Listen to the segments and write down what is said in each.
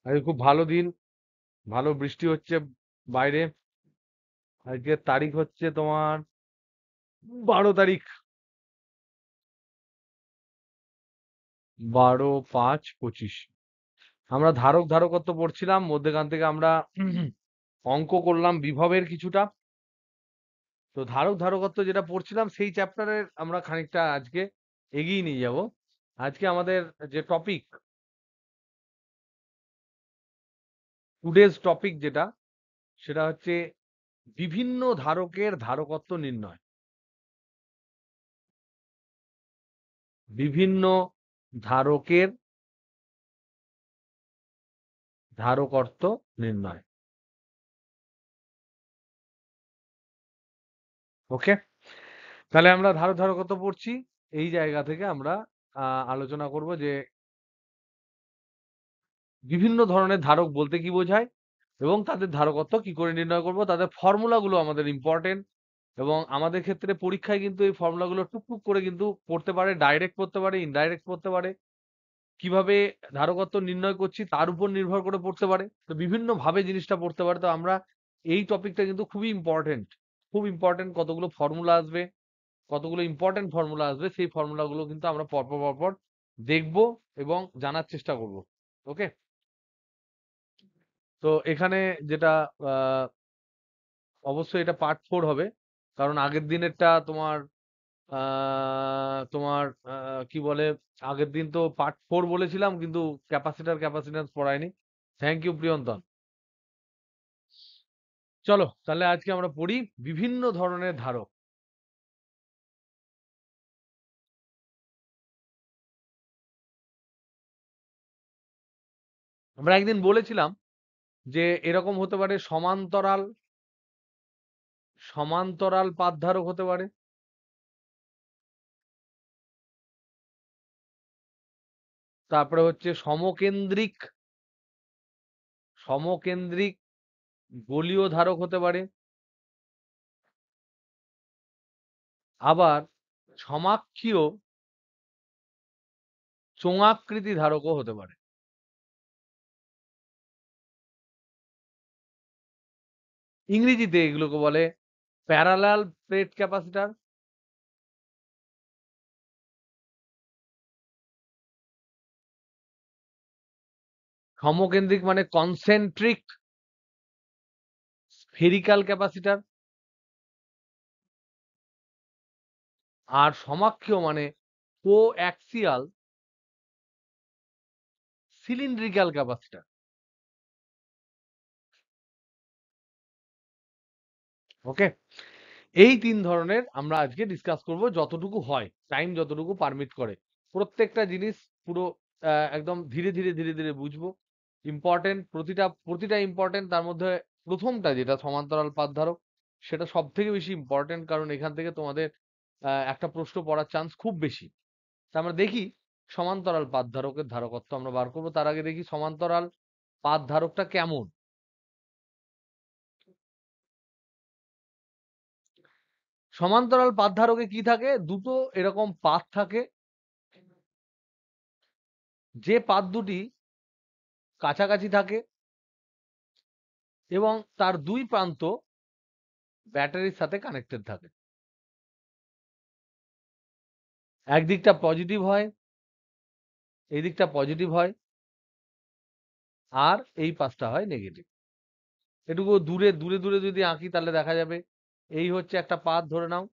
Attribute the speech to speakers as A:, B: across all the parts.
A: আজকে খুব ভালো দিন, ভালো বৃষ্টি হচ্ছে বাইরে। আজকের তারিখ হচ্ছে তোমার 12 তারিখ, 12/5/25। আমরা ধারক ধারকত্ব পড়ছিলাম, মধ্যেখান থেকে আমরা অঙ্ক করলাম বিভবের কিছুটা। তো ধারক ধারকত্ব যেটা পড়ছিলাম সেই চ্যাপ্টারের আমরা খানিকটা আজকে এগিয়ে নিয়ে যাব। আজকে আমাদের যে টপিক, টুডেজ টপিক যেটা, সেটা হচ্ছে বিভিন্ন ধারকের ধারকত্ব নির্ণয়। বিভিন্ন ধারকের ধারকত্ব নির্ণয়। ওকে, তাহলে আমরা ধারক ধারকত্ব পড়ছি। এই জায়গা থেকে আমরা আলোচনা করব যে বিভিন্ন ধরনের ধারক বলতে কি বোঝায় এবং তাদের ধারকত্ব কি করে নির্ণয় করব, তাদের ফর্মুলাগুলো আমাদের ইম্পর্টেন্ট। এবং আমাদের ক্ষেত্রে পরীক্ষায় কিন্তু এই ফর্মুলাগুলো টুকটুক করে কিন্তু পড়তে পারে, ডাইরেক্ট পড়তে পারে, ইনডাইরেক্ট পড়তে পারে। কিভাবে ধারকত্ব নির্ণয় করছি তার উপর নির্ভর করে পড়তে পারে। তো বিভিন্ন ভাবে জিনিসটা পড়তে পারে। তো আমরা এই টপিকটা কিন্তু খুবই ইম্পর্টেন্ট, খুব ইম্পর্টেন্ট। কতগুলো ফর্মুলা আসবে, কতগুলো ইম্পর্টেন্ট ফর্মুলা আসবে, সেই ফর্মুলাগুলো কিন্তু আমরা পরপর পরপর দেখব এবং জানার চেষ্টা করব। ওকে, তো এখানে যেটা অবশ্যই এটা পার্ট 4 হবে, কারণ আগের দিনেরটা তোমার তোমার কি বলে, আগের দিন তো পার্ট 4 বলেছিলাম কিন্তু ক্যাপাসিট্যান্স পড়ায়নি। Thank you Priyantan. চলো তাহলে আজকে আমরা পড়ি বিভিন্ন ধরনের ধারক। আমরা একদিন বলেছিলাম যে এরকম হতে পারে সমান্তরাল, সমান্তরাল পাত ধারক হতে পারে, তারপরে হচ্ছে সমকেন্দ্রিক, সমকেন্দ্রিক গোলীয় ধারক হতে পারে, আবার সমাক্ষীয় চোঙাকৃতি ধারকও হতে পারে। ইংরেজিতে এগুলোকে বলে প্যারালাল প্লেট ক্যাপাসিটর, সমকেন্দ্রিক মানে কনসেন্ট্রিক স্ফেরিক্যাল ক্যাপাসিটর, আর সমাক্ষীয় মানে কোঅ্যাক্সিয়াল সিলিন্ড্রিক্যাল ক্যাপাসিটর। ওকে, এই 3 ধরনের আমরা আজকে ডিসকাস করব, যতটুকু হয়, টাইম যতটুকু পারমিট করে। প্রত্যেকটা জিনিস পুরো একদম ধীরে ধীরে ধীরে ধীরে বুঝবো। ইম্পর্টেন্ট, প্রতিটা প্রতিটা ইম্পর্টেন্ট। তার মধ্যে প্রথমটা যেটা সমান্তরাল পাত ধারক, সেটা সব থেকে বেশি ইম্পর্টেন্ট, কারণ এখান থেকে তোমাদের একটা প্রশ্ন পড়ার চান্স খুব বেশি। তা আমরা দেখি সমান্তরাল পাত ধারকের ধারকত্ব আমরা বার করবো। তার আগে দেখি সমান্তরাল পাত ধারকটা কেমন। সমান্তরাল পাত ধারকে কি থাকে, দুটো এরকম পাত থাকে, যে পাত দুটি কাছাকাছি থাকে এবং তার দুই প্রান্ত ব্যাটারির সাথে কানেক্টেড থাকে। একদিকটা পজিটিভ হয়, এই দিকটা পজিটিভ হয়, আর এই পাশটা হয় নেগেটিভ। এটুকু দূরে দূরে দূরে যদি আঁকি তাহলে দেখা যাবে এই হচ্ছে একটা পাত ধরে নাও,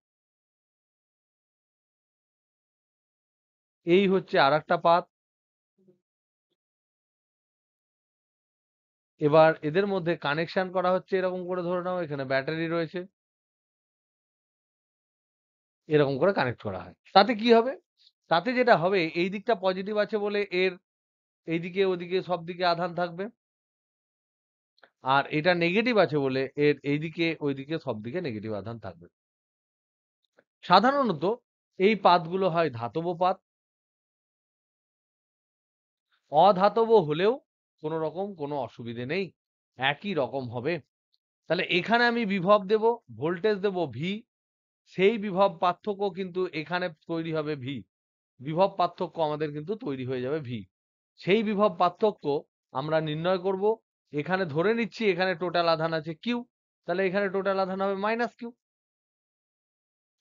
A: এই হচ্ছে আর একটা পাত। এবার এদের মধ্যে কানেকশন করা হচ্ছে এরকম করে, ধরে নাও এখানে ব্যাটারি রয়েছে, এরকম করে কানেক্ট করা হয়। তাতে কি হবে, তাতে যেটা হবে, এই দিকটা পজিটিভ আছে বলে এর এইদিকে ওদিকে সব দিকে আধান থাকবে, আর এটা নেগেটিভ আছে বলে এর এইদিকে ওইদিকে সব দিকে নেগেটিভ আধান থাকবে। সাধারণত এই পাতগুলো হয় ধাতব পাত, অধাতব হলেও কোনো রকম কোনো অসুবিধে নেই, একই রকম হবে। তাহলে এখানে আমি বিভব দেব, ভোল্টেজ দেব ভি, সেই বিভব পার্থক্য কিন্তু এখানে তৈরি হবে ভি, বিভব পার্থক্য আমাদের কিন্তু তৈরি হয়ে যাবে ভি। সেই বিভব পার্থক্য আমরা নির্ণয় করব। এখানে ধরে নিচ্ছি এখানে টোটাল আধান আছে কিউ, তাহলে এখানে টোটাল আধান হবে মাইনাস কিউ।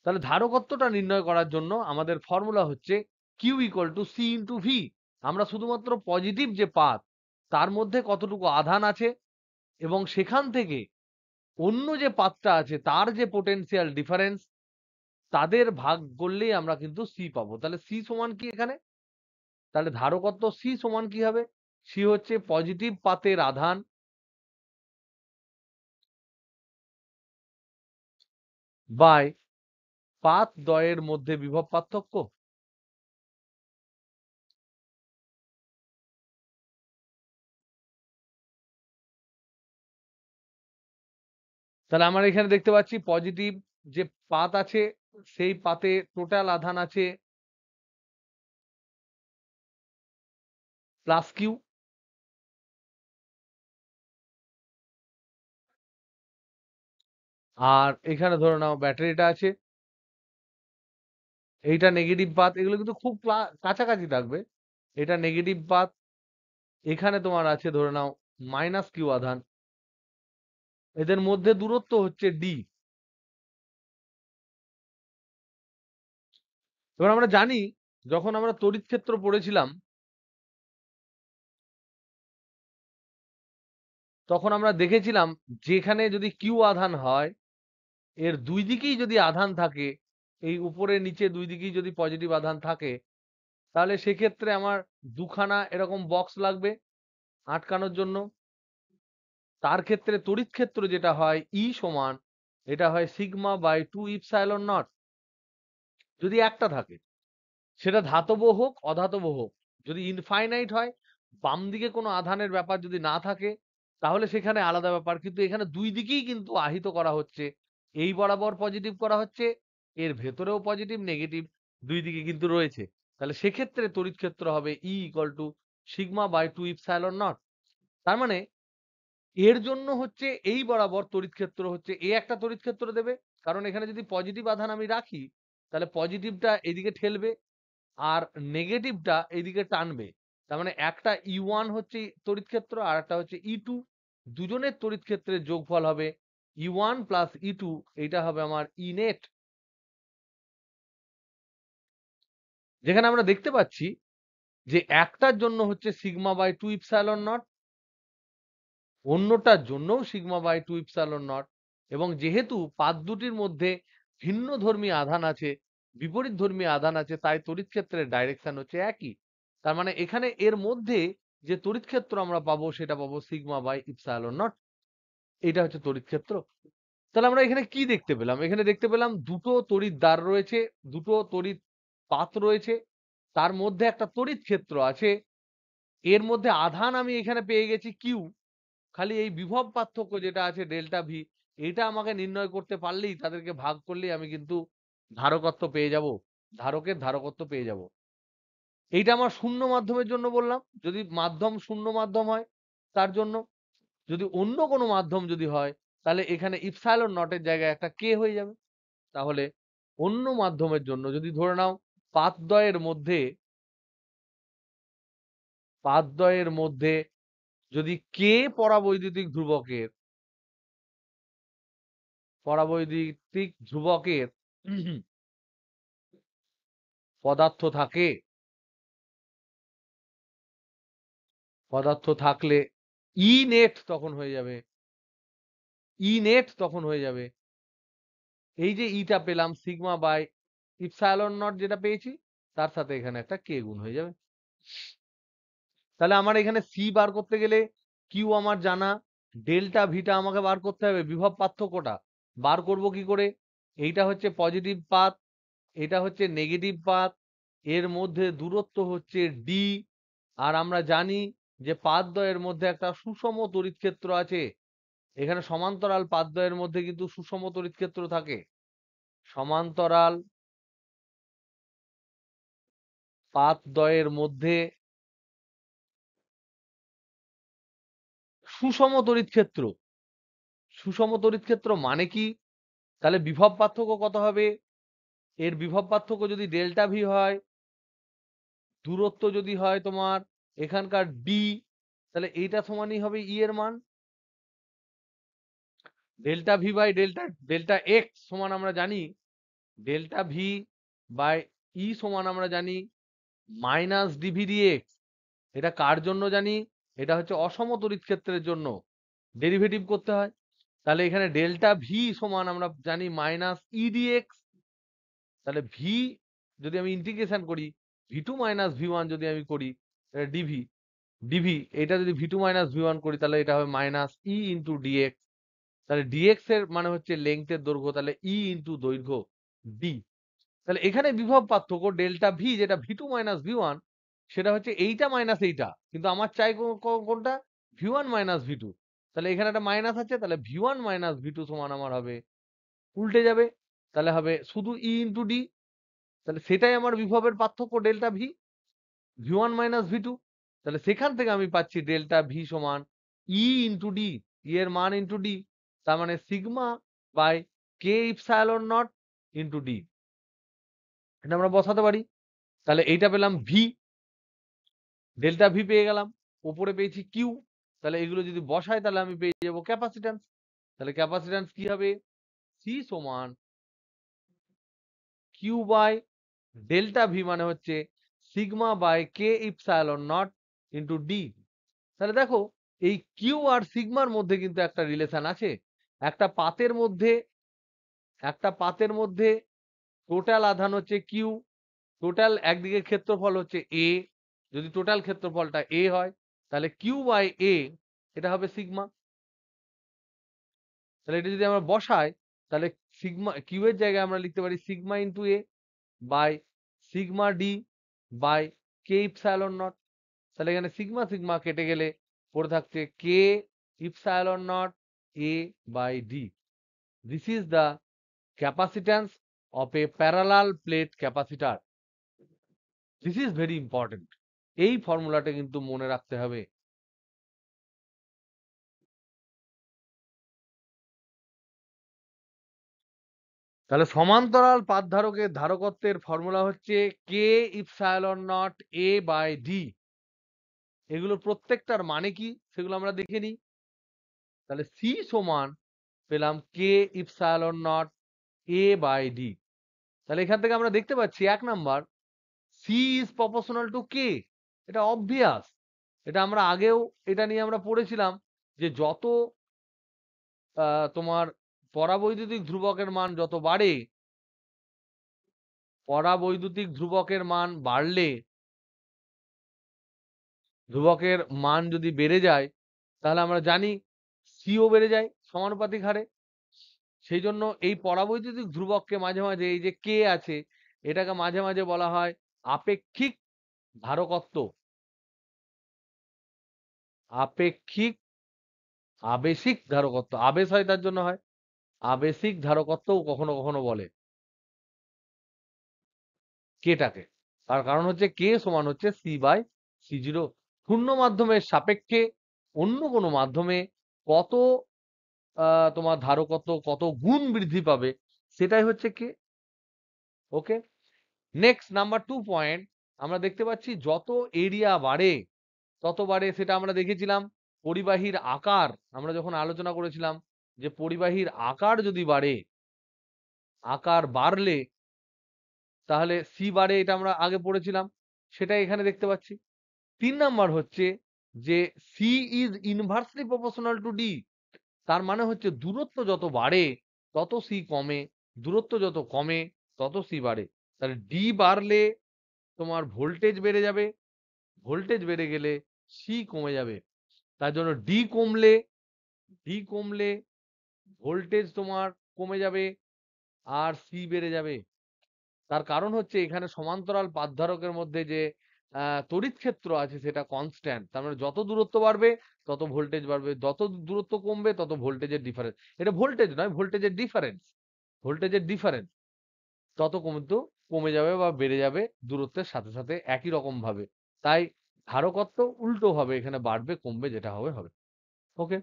A: তাহলে ধারকত্বটা নির্ণয় করার জন্য আমাদের ফর্মুলা হচ্ছে Q equal to C into V. আমরা শুধুমাত্র পজিটিভ যে পাত তার মধ্যে কতটুকু আধান আছে এবং সেখান থেকে অন্য যে পাতটা আছে তার যে পোটেনশিয়াল ডিফারেন্স তাদের ভাগ করলেই আমরা কিন্তু সি পাবো। তাহলে সি সমান কি এখানে? তাহলে ধারকত্ব সি সমান কি হবে? সি হচ্ছে পজিটিভ পাতের আধান বাই পাত দ্বয়ের মধ্যে বিভব পার্থক্য। তাহলে আমরা এখানে দেখতে পাচ্ছি পজিটিভ যে পাত আছে সেই পাতে টোটাল আধান আছে প্লাস কিউ, আর এখানে ধরে নাও ব্যাটারিটা আছে, এইটা নেগেটিভ পাত। এগুলো কিন্তু খুব কাছাকাছি থাকবে। এটা নেগেটিভ পাত, এখানে তোমার আছে ধরে নাও মাইনাস কিউ আধান, এদের মধ্যে দূরত্ব হচ্ছে ডি। এবার আমরা জানি যখন আমরা তড়িৎ ক্ষেত্র পড়েছিলাম তখন আমরা দেখেছিলাম যেখানে যদি কিউ আধান হয় এর দুই দিকেই যদি আধান থাকে, এই উপরে নিচে দুই দিকেই যদি পজিটিভ আধান থাকে, তাহলে সেক্ষেত্রে আমার দুখানা এরকম বক্স লাগবে আটকানোর জন্য। তার ক্ষেত্রে তড়িৎ ক্ষেত্র যেটা হয় ই সমান এটা হয় সিগমা বাই 2 ইপসাইলন নট যদি একটা থাকে, সেটা ধাতব হোক অধাতব হোক। যদি ইনফাইনাইট হয়, বাম দিকে কোনো আধানের ব্যাপার যদি না থাকে, তাহলে সেখানে আলাদা ব্যাপার। কিন্তু এখানে দুই দিকেই কিন্তু আহিত করা হচ্ছে, এই বরাবর পজিটিভ করা হচ্ছে, এর ভেতরেও পজিটিভ নেগেটিভ দুই দিকে কিন্তু রয়েছে। তাহলে সেক্ষেত্রে তড়িৎ ক্ষেত্র হবে E equal to sigma by 2 epsilon naught. তার মানে এর জন্য হচ্ছে এই বরাবর তড়িৎ ক্ষেত্র হচ্ছে এ একটা তড়িৎ ক্ষেত্র দেবে, কারণ এখানে যদি পজিটিভ আধান আমি রাখি তাহলে পজিটিভটা এদিকে ঠেলবে আর নেগেটিভটা এইদিকে টানবে। তার মানে একটা ই1 হচ্ছে তড়িৎ ক্ষেত্র আর একটা হচ্ছে ই2, দুজনের তড়িৎ ক্ষেত্রের যোগফল হবে ই1 প্লাস ই2, এইটা হবে আমার ই নেট। যেখানে আমরা দেখতে পাচ্ছি যে একটার জন্য হচ্ছে সিগমা বাই 2 ইপসাইলন নট, অন্যটার জন্যও সিগমা বাই 2 ইপসাইলন নট, এবং যেহেতু পাত দুটির মধ্যে ভিন্ন ধর্মী আধান আছে, বিপরীত ধর্মী আধান আছে, তাই তড়িৎ ক্ষেত্রের ডাইরেকশন হচ্ছে একই। তার মানে এখানে এর মধ্যে যে তড়িৎ ক্ষেত্র আমরা পাবো সেটা পাবো সিগমা বাই ইপসাইলন নট। এটা হচ্ছে তড়িৎ ক্ষেত্র। তাহলে আমরা এখানে কি দেখতে পেলাম? এখানে দেখতে পেলাম দুটো তড়িৎ দ্বার রয়েছে, দুটো তড়িৎ পাত রয়েছে, তার মধ্যে একটা তড়িৎ ক্ষেত্র আছে, এর মধ্যে আধান আমি এখানে পেয়ে গেছি কিউ। খালি এই বিভব পার্থক্য যেটা আছে ডেল্টা ভি, এটা আমাকে নির্ণয় করতে পারলেই, তাদেরকে ভাগ করলেই আমি কিন্তু ধারকত্ব পেয়ে যাব, ধারকের ধারকত্ব পেয়ে যাব। এইটা আমার শূন্য মাধ্যমের জন্য বললাম। যদি মাধ্যম শূন্য মাধ্যম হয় তার জন্য, যদি অন্য কোনো মাধ্যম যদি হয় তাহলে এখানে ইপসাইলন নটের জায়গায় একটা কে হয়ে যাবে। তাহলে অন্য মাধ্যমের জন্য যদি ধরে নাও পাতদ্বয়ের মধ্যে যদি কে পরাবৈদ্যুতিক ধ্রুবকের পদার্থ থাকে, পদার্থ থাকলে ই নেট তখন হয়ে যাবে, ই নেট তখন হয়ে যাবে এই যে ইটা পেলাম সিগমা বাই ইপসাইলন নট যেটা পেয়েছি তার সাথে এখানে একটা কে গুণ হয়ে যাবে। তাহলে আমার এখানে সি বার করতে গেলে কিউ আমার জানা, ডেল্টা ভিটা আমাকে বার করতে হবে, বিভব পার্থক্যটা বার করব কি করে? এইটা হচ্ছে পজিটিভ পাত, এটা হচ্ছে নেগেটিভ পাত, এর মধ্যে দূরত্ব হচ্ছে ডি, আর আমরা জানি যে পাতদ্বয়ের মধ্যে একটা সুষম তড়িৎ ক্ষেত্র আছে। এখানে সমান্তরাল পাতদ্বয়ের মধ্যে কিন্তু সুষম তড়িৎ ক্ষেত্র থাকে। সমান্তরাল পাতদ্বয়ের মধ্যে সুষম তড়িৎ ক্ষেত্র, সুষম তড়িৎ ক্ষেত্র মানে কি? তাহলে বিভব পার্থক্য কত হবে? এর বিভব পার্থক্য যদি ডেল্টা ভি হয়, দূরত্ব যদি হয় তোমার এখানকার ডি, তাহলে এইটা সমানই হবে ই এর মান। Delta V by delta delta X সমান আমরা জানি ডেল্টা ভি বাই ই সমান আমরা জানি মাইনাস ডিভি ডিএক্স। এটা কার জন্য জানি? এটা হচ্ছে অসম তড়িৎ ক্ষেত্রের জন্য ডেরিভেটিভ করতে হয়। তাহলে এখানে ডেল্টা ভি সমান আমরা জানি মাইনাস ই ডিএক্স। তাহলে ভি যদি আমি ইন্টিগ্রেশন করি V two minus V one যদি আমি করি ডিভি ডিভি এটা যদি V two minus V one করি তাহলে এটা হবে মাইনাস ই ইন্টু ডিএক্স। তাহলে ডিএক্স এর মানে হচ্ছে লেংথের দৈর্ঘ্য, তাহলে ই ইন্টু দৈর্ঘ্য ডি। তাহলে এখানে বিভব পার্থক্য ডেল্টা ভি যেটা V two minus V one সেটা হচ্ছে এইটা মাইনাস এইটা, কিন্তু আমার চাই কোনটা V one minus V two. তাহলে এখানে একটা মাইনাস আছে, তাহলে V one minus V two সমান আমার হবে উল্টে যাবে, তাহলে হবে শুধু ই ইন্টু ডি। তাহলে সেটাই আমার বিভবের পার্থক্য delta V V one minus V two. তাহলে সেখান থেকে আমি পাচ্ছি ডেল্টা ভি সমান ই ইন্টু ডি, ই এর মান ইন্টু ডি, তার মানে sigma by K epsilon not into D. এটা আমরা বসাতে পারি। তাহলে এইটা পেলাম ভি, ডেল্টা ভি পেয়ে গেলাম, উপরে পেয়েছি কিউ। তাহলে এগুলো যদি বসাই তাহলে আমি পেয়ে যাবো ক্যাপাসিট্যান্স। তাহলে ক্যাপাসিট্যান্স কি হবে? সি সমান কিউ বাই ডেল্টা ভি মানে হচ্ছে sigma by K epsilon not into D. তাহলে দেখো এই কিউ আর সিগমার মধ্যে কিন্তু একটা রিলেশন আছে। একটা পাতের মধ্যে টোটাল আধান হচ্ছে কিউ, টোটাল একদিকে ক্ষেত্রফল হচ্ছে এ। যদি টোটাল ক্ষেত্রফলটা এ হয় তাহলে কিউ বাই এ এটা হবে সিগমা। তাহলে এটা যদি আমরা বসাই তাহলে সিগমা কিউ এর জায়গায় আমরা লিখতে পারি sigma into A by sigma D by K epsilon not. তাহলে এখানে সিগমা সিগমা কেটে গেলে পড়ে থাকছে K epsilon not A by D. This is the capacitance of a parallel plate capacitor. This is very important. এই ফর্মুলাটা কিন্তু মনে রাখতে হবে। তাহলে সমান্তরাল পাত ধারকের ধারকত্বের ফর্মুলা হচ্ছে K epsilon not A by D. এগুলো প্রত্যেকটার মানে কি সেগুলো আমরা দেখে নিই। তাহলে সি সমান পেলাম K epsilon not A by D. তাহলে এখান থেকে আমরা দেখতে পাচ্ছি 1 number C is proportional to K. এটা অবভিয়াস, এটা আমরা আগেও এটা নিয়ে আমরা পড়েছিলাম যে যত তোমার পরাবৈদ্যুতিক ধ্রুবকের মান যত বাড়ে, পরাবৈদ্যুতিক ধ্রুবকের মান বাড়লে ধ্রুবকের মান যদি বেড়ে যায় তাহলে আমরা জানি সিও বেড়ে যায় সমানুপাতিক হারে। সেই জন্য এই পরাবৈদ্যুতিক ধ্রুবককে মাঝে মাঝে এই যে কে আছে এটাকে মাঝে মাঝে বলা হয় আপেক্ষিক ধারকত্ব। আপেক্ষিক আবেশিক ধারকত্ব, আবেশ হয় তার জন্য হয় আবেশিক ধারকত্বও কখনো কখনো বলে কেটাকে। তার কারণ হচ্ছে কে সমান হচ্ছে সি বাই সি জিরো। শূন্য মাধ্যমের সাপেক্ষে অন্য কোনো মাধ্যমে কত তোমার ধারকত্ব কত গুণ বৃদ্ধি পাবে সেটাই হচ্ছে কে। ওকে, নেক্সট নাম্বার 2 পয়েন্ট। আমরা দেখতে পাচ্ছি যত এরিয়া বাড়ে তত বাড়ে, সেটা আমরা দেখেছিলাম পরিবাহীর আকার। আমরা যখন আলোচনা করেছিলাম যে পরিবাহীর আকার যদি বাড়ে, আকার বাড়লে তাহলে সি বাড়ে, এটা আমরা আগে পড়েছিলাম, সেটা এখানে দেখতে পাচ্ছি। 3 নাম্বার হচ্ছে যে C is inversely proportional to D. তার মানে হচ্ছে দূরত্ব যত বাড়ে তত সি কমে, দূরত্ব যত কমে তত সি বাড়ে। তাহলে ডি বাড়লে তোমার ভোল্টেজ বেড়ে যাবে, ভোল্টেজ বেড়ে গেলে সি কমে যাবে। তার জন্য ডি কমলে ভোল্টেজ তোমার কমে যাবে আর সি বেড়ে যাবে। তার কারণ হচ্ছে এখানে সমান্তরাল পাতধারকের মধ্যে যে তড়িৎ ক্ষেত্র আছে সেটা কনস্ট্যান্ট। তার মানে যত দূরত্ব বাড়বে তত ভোল্টেজ বাড়বে, যত দূরত্ব কমবে তত ভোল্টেজের ডিফারেন্স, এটা ভোল্টেজ নয় ভোল্টেজের ডিফারেন্স, ভোল্টেজের ডিফারেন্স তত কিন্তু কমে যাবে বা বেড়ে যাবে দূরত্বের সাথে সাথে একই রকম ভাবে। তাই ধারকত্ব উল্টো হবে, এখানে বাড়বে কমবে যেটা হবে হবে। ওকে,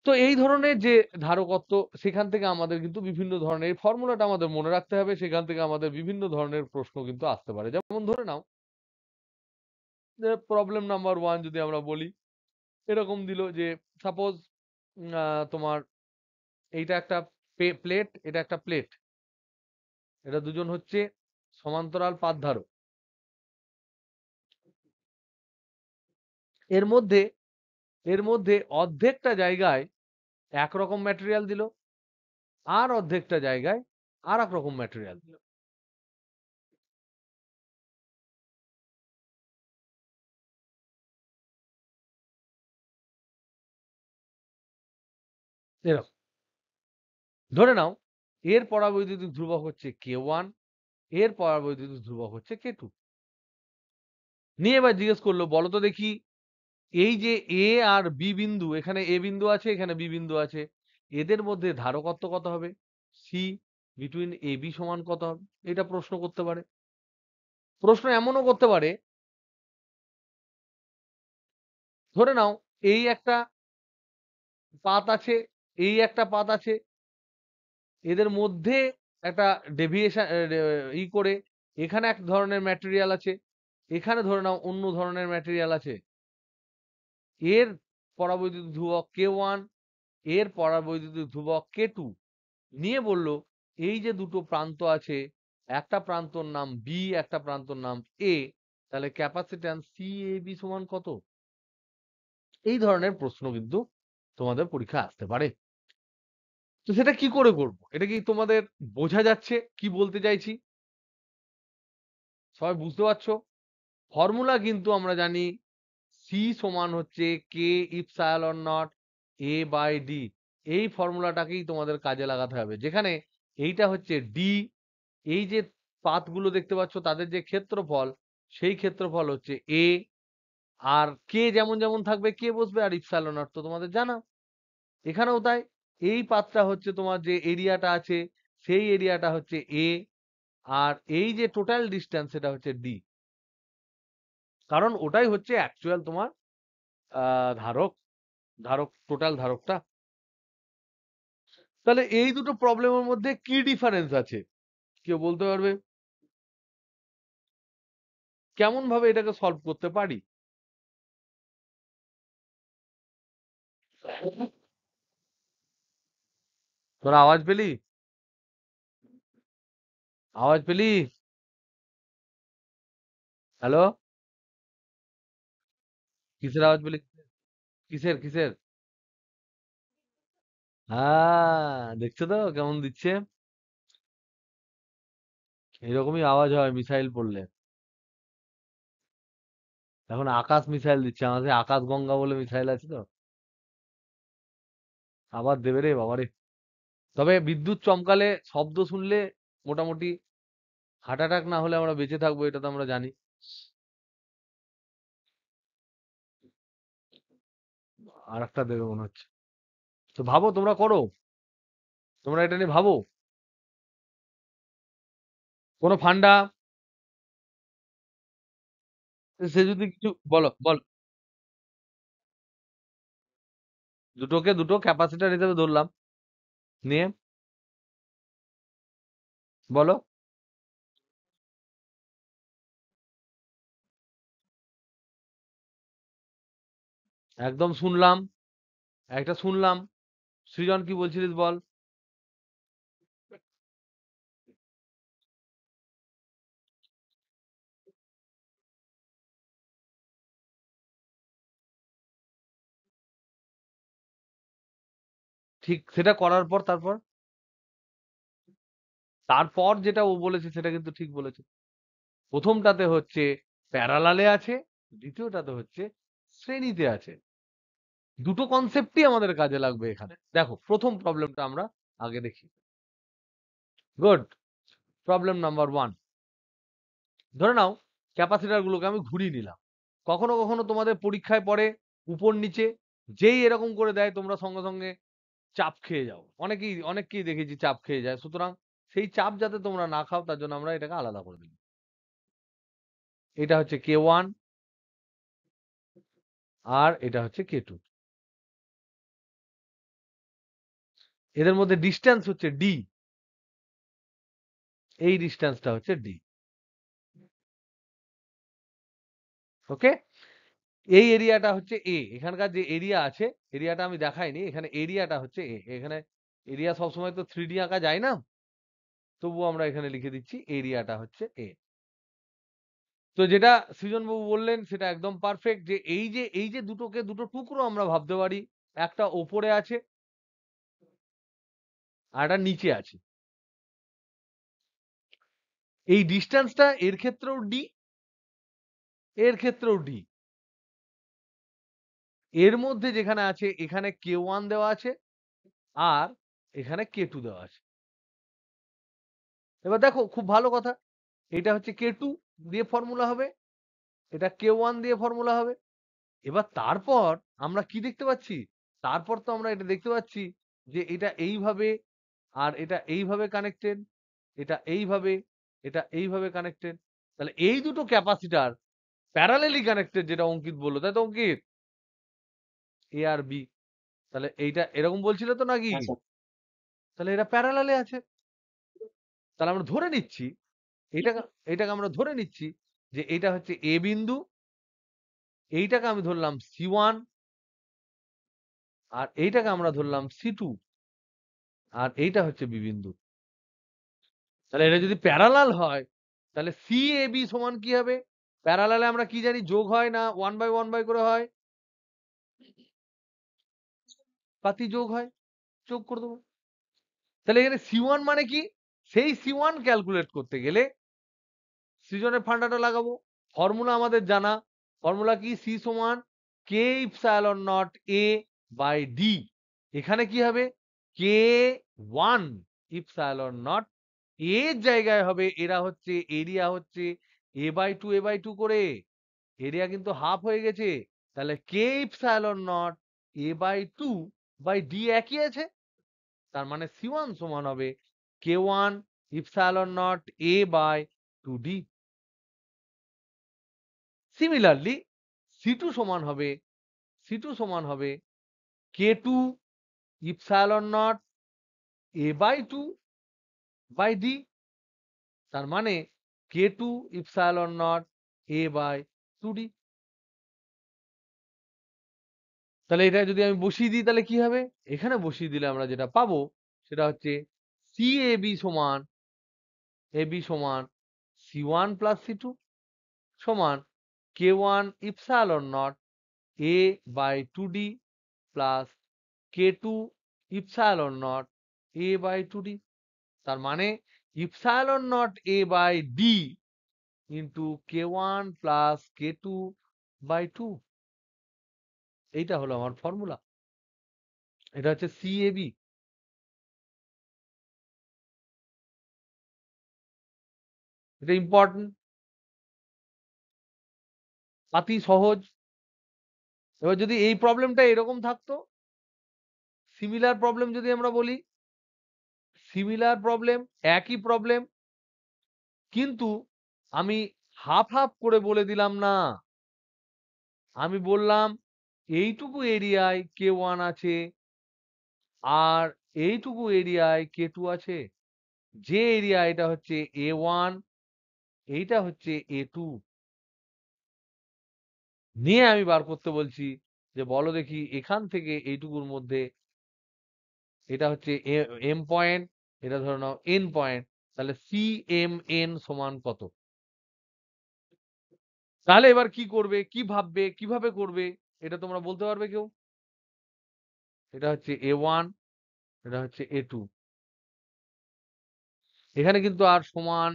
A: তো এই ধরনের যে ধারকত্ব সেখান থেকে আমাদের কিন্তু বিভিন্ন ধরনের এই ফর্মুলাটা আমাদের মনে রাখতে হবে, সেখান থেকে আমাদের বিভিন্ন ধরনের প্রশ্ন কিন্তু আসতে পারে। যেমন ধরে নাও যে প্রবলেম নাম্বার 1 যদি আমরা বলি এরকম দিল যে সাপোজ তোমার এইটা একটা প্লেট, এটা একটা প্লেট, এটা দুজন হচ্ছে সমান্তরাল পাতধারক। এর মধ্যে এর মধ্যে অর্ধেকটা জায়গায় একরকম ম্যাটেরিয়াল দিল, আর অর্ধেকটা জায়গায় আর এক রকম ম্যাটেরিয়াল দিল। এরকম ধরে নাও এর পরাবৈদ্যুতিক ধ্রুবক হচ্ছে K1, এর পরাবৈদ্যুতিক ধ্রুবক হচ্ছে K2। নিয়ে এবার জিজ্ঞেস করলো, বলো তো দেখি এই যে এ আর বি বিন্দু, এখানে এ বিন্দু আছে, এখানে বি বিন্দু আছে, এদের মধ্যে ধারকত্ব কত হবে? সি বিটুইন এ বি সমান কত হবে? এটা প্রশ্ন করতে পারে। প্রশ্ন এমনও করতে পারে, ধরে নাও এই একটা পাত আছে, এই একটা পাত আছে, এদের মধ্যে একটা ডেভিয়েশন করে এখানে এক ধরনের ম্যাটেরিয়াল আছে, এখানে ধরে নাও অন্য ধরনের ম্যাটেরিয়াল আছে। এর পরাবৈদ্যুতিক ধ্রুবক K1, এর পরাবৈদ্যুতিক ধ্রুবক K2। নিয়ে বলল এই যে দুটো প্রান্ত আছে, একটা প্রান্তর নাম বি, একটা প্রান্তর নাম এ, তাহলে ক্যাপাসিট্যান্স সি এ বি সমান কত? এই ধরনের প্রশ্ন কিন্তু তোমাদের পরীক্ষায় আসতে পারে। তো সেটা কি করে করব? এটা কি তোমাদের বোঝা যাচ্ছে কি বলতে চাইছি? সবাই বুঝতে পারছো? ফর্মুলা কিন্তু আমরা জানি সি সমান হচ্ছে K epsilon not A by D. এই ফর্মুলাটাকেই তোমাদের কাজে লাগাতে হবে, যেখানে এইটা হচ্ছে ডি, এই যে পাতগুলো দেখতে পাচ্ছ তাদের যে ক্ষেত্রফল, সেই ক্ষেত্রফল হচ্ছে এ, আর কে যেমন যেমন থাকবে কে বসবে, আর ইপসাইলন নট তো তোমাদের জানা, এখানেও তাই। এই পাতটা হচ্ছে তোমার যে এরিয়াটা আছে, সেই এরিয়াটা হচ্ছে এ, আর এই যে টোটাল ডিস্টেন্স সেটা হচ্ছে ডি, কারণ ওটাই হচ্ছে অ্যাকচুয়াল তোমার ধারক, টোটাল ধারকটা। তাহলে এই দুটো প্রবলেমের মধ্যে কি ডিফারেন্স আছে কেউ বলতে পারবে? কেমন ভাবে এটাকে সলভ করতে পারি? তোরা আওয়াজ পেলি? আওয়াজ পেলি? হ্যালো? কিসের আওয়াজ পেলি? কিসের কিসের? হ্যাঁ, দেখছো তো কেমন দিচ্ছে? এরকমই আওয়াজ হয় মিসাইল পড়লে। এখন আকাশ মিসাইল দিচ্ছে, আমাদের আকাশ গঙ্গা বলে মিসাইল আছে তো, আবার দেবে রে বাবারে। তবে বিদ্যুৎ চমকালে শব্দ শুনলে মোটামুটি হার্ট অ্যাটাক না হলে আমরা বেঁচে থাকবো, এটা তো আমরা জানি। আর একটা দেবে মনে হচ্ছে। তো ভাবো, তোমরা করো, তোমরা এটা নিয়ে ভাবো। কোনো ফান্ডা, সে যদি কিছু বলো বল। দুটোকে দুটো ক্যাপাসিটর হিসেবে ধরলাম, নিয়ে বলো। একদম শুনলাম, একটা শুনলাম। সৃজন কি বলছিলিস বল। ঠিক সেটা করার পর তারপর, তারপর যেটা ও বলেছে সেটা কিন্তু ঠিক বলেছে। প্রথমটাতে হচ্ছে প্যারালালে আছে, দ্বিতীয়টাতে হচ্ছে শ্রেণীতে আছে। দুটো কনসেপ্টই আমাদের কাজে লাগবে এখানে। দেখো প্রথম প্রবলেমটা আমরা আগে দেখি। গুড। Problem number 1। ধরে নাও ক্যাপাসিটর গুলোকে আমি ঘুরিয়ে নিলাম। কখনো কখনো তোমাদের পরীক্ষায় পড়ে উপর নিচে, যেই এরকম করে দেয় তোমরা সঙ্গে সঙ্গে চাপ খেয়ে যাও। অনেককেই দেখেছি চাপ খেয়ে যায়। সুতরাং সেই চাপ যাতে তোমরা না খাও তার জন্য আমরা এটাকে আলাদা করে দিই। এটা হচ্ছে K1, আর এটা হচ্ছে K2। এদের মধ্যে ডিস্টেন্স হচ্ছে ডি, এই ডিস্টেন্সটা হচ্ছে ডি। ওকে। এই এরিয়াটা হচ্ছে এ, এখানকার যে এরিয়া আছে, এরিয়াটা আমি দেখাইনি, এখানে এরিয়াটা হচ্ছে এ। এখানে এরিয়া সবসময় তো 3D আঁকা যায় না, তবুও আমরা এখানে লিখে দিচ্ছি এরিয়াটা হচ্ছে এ। তো যেটা সৃজনবাবু বললেন সেটা একদম পারফেক্ট, যে এই যে দুটোকে দুটো টুকরো আমরা ভাবতে পারি, একটা ওপরে আছে আর একটা নিচে আছে। এই ডিস্টেন্সটা এর ক্ষেত্রেও ডি, এর ক্ষেত্রেও ডি। এর মধ্যে যেখানে আছে এখানে k1 দেওয়া আছে আর এখানে k2 দেওয়া আছে। এবার দেখো খুব ভালো কথা, এটা হচ্ছে k2 দিয়ে ফর্মুলা হবে, এটা k1 দিয়ে ফর্মুলা হবে। এবার তারপর আমরা কি দেখতে পাচ্ছি, তারপর তো আমরা এটা দেখতে পাচ্ছি যে এটা এইভাবে আর এটা এইভাবে কানেক্টেড, এটা এইভাবে, এটা এইভাবে কানেক্টেড। তাহলে এই দুটো ক্যাপাসিটার প্যারালালি কানেক্টেড, যেটা অঙ্কিত বললো, তাই তো অঙ্কিত? এ আর বি। তাহলে এইটা এরকম বলছিল তো নাকি?
B: হ্যাঁ স্যার।
A: তাহলে এরা প্যারালালে আছে। তাহলে আমরা ধরে নিচ্ছি, এটাকে এটাকে আমরা ধরে নিচ্ছি যে এটা হচ্ছে এ বিন্দু, এইটাকে আমি ধরলাম C1, আর এইটাকে আমরা ধরলাম C2, আর এইটা হচ্ছে বি বিন্দু। তাহলে এটা যদি প্যারালাল হয় তাহলে CAB সমান কি হবে? প্যারালালে আমরা কি জানি, যোগ হয় না 1/1 করে হয়? পাতি যোগ হয়, যোগ করে দেবো। তাহলে এখানে C1 মানে কি? সেই C1 ক্যালকুলেট করতে গেলে সৃজনের ফান্ডাটা লাগাবো। ফর্মুলা আমাদের জানা, ফর্মুলা কি? C সমান K epsilon not A by D। এখানে কি হবে? K1 ইপসাইলন নট, এর জায়গায় হবে, এরা হচ্ছে এরিয়া হচ্ছে A/2 করে, এরিয়া কিন্তু হাফ হয়ে গেছে। তাহলে K epsilon naught A/2 by D একই আছে। তার মানে C1 সমান হবে K1 epsilon not A/2D। Similarly C2 সমান হবে, C2 সমান হবে K2 epsilon naught A/2 by D। তার মানে K2 ইপসাইলন নট A/2D। তাহলে এটা যদি আমি বসিয়ে দিই তাহলে কি হবে? এখানে বসিয়ে দিলে আমরা যেটা পাবো সেটা হচ্ছে CAB সমান, AB সমান C1 প্লাস C2 সমান K1 epsilon not A/2D plus K2 epsilon not A/2D। তার মানে epsilon not A/D into K1 plus K2/2। এইটা হলো আমার ফর্মুলা। এটা হচ্ছে CAB। এটা ইম্পর্টেন্ট, অতি সহজ। এবার যদি এই প্রবলেমটা এরকম থাকতো, সিমিলার প্রবলেম যদি আমরা বলি, সিমিলার প্রবলেম, একই প্রবলেম, কিন্তু আমি হাফ হাফ করে বলে দিলাম না, আমি বললাম এইটুকু এরিয়ায় K1 আছে আর এইটুকু এরিয়ায় K2 আছে। যে এরিয়া এটা হচ্ছে A1, এইটা হচ্ছে A2, নিয়ে আমি বার করতে বলছি যে বলো দেখি এখান থেকে এইটুকুর মধ্যে, এটা হচ্ছে এম পয়েন্ট, এটা ধরে নাও এন পয়েন্ট, তাহলে CMN সমান কত? তাহলে এবার কি করবে, কি ভাববে, কিভাবে করবে, এটা তোমরা বলতে পারবে কেউ? এটা হচ্ছে A1, এটা হচ্ছে A2। এখানে কিন্তু আর সমান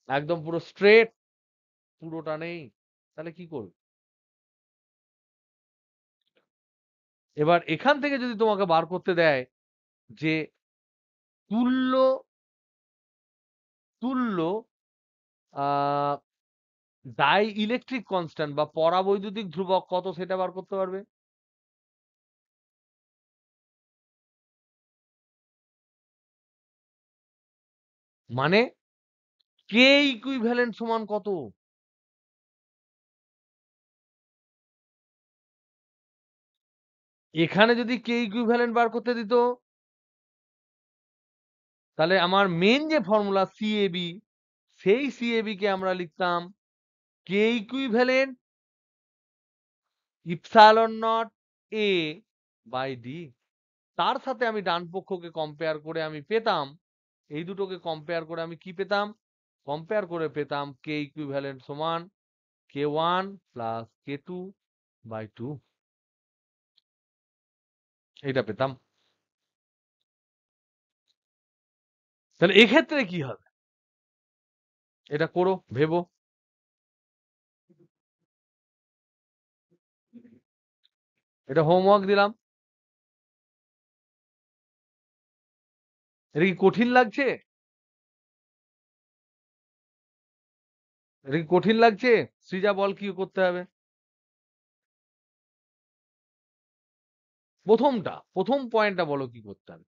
A: একদম পুরো স্ট্রেট পুরোটা নেই। তাহলে কি করবে? এবার এখান থেকে যদি তোমাকে বার করতে দেয় যে তুল্য তুল্য আহ ডাই ইলেকট্রিক কনস্ট্যান্ট বা পরাবৈদ্যুতিক ধ্রুবক কত, সেটা বার করতে পারবে? মানে কে ইকুইভ্যালেন্ট সমান কত? এখানে যদি কে ইকুইভ্যালেন্ট বার করতে দিত, তাহলে আমার মেন যে ফর্মুলা সিএবি, সেই সিএবি কে আমরা লিখতাম K equivalent epsilon not A by D. তার সাথে আমি ডান পক্ষকে কম্পেয়ার করে আমি পেতাম, এই দুটোকে কম্পেয়ার করে আমি কি পেতাম? কম্পেয়ার করে পেতাম কে ইকুইভ্যালেন্ট সমান k1 প্লাস k2 বাই 2। এটা পেতাম। তাহলে এক্ষেত্রে কি হবে? এটা করো, ভেবো। এটা হোমওয়ার্ক দিলাম। এটা কি কঠিন লাগছে? এটা কি কঠিন লাগছে? সৃজা বল কি করতে হবে? প্রথম পয়েন্টটা বলো কি করতে হবে?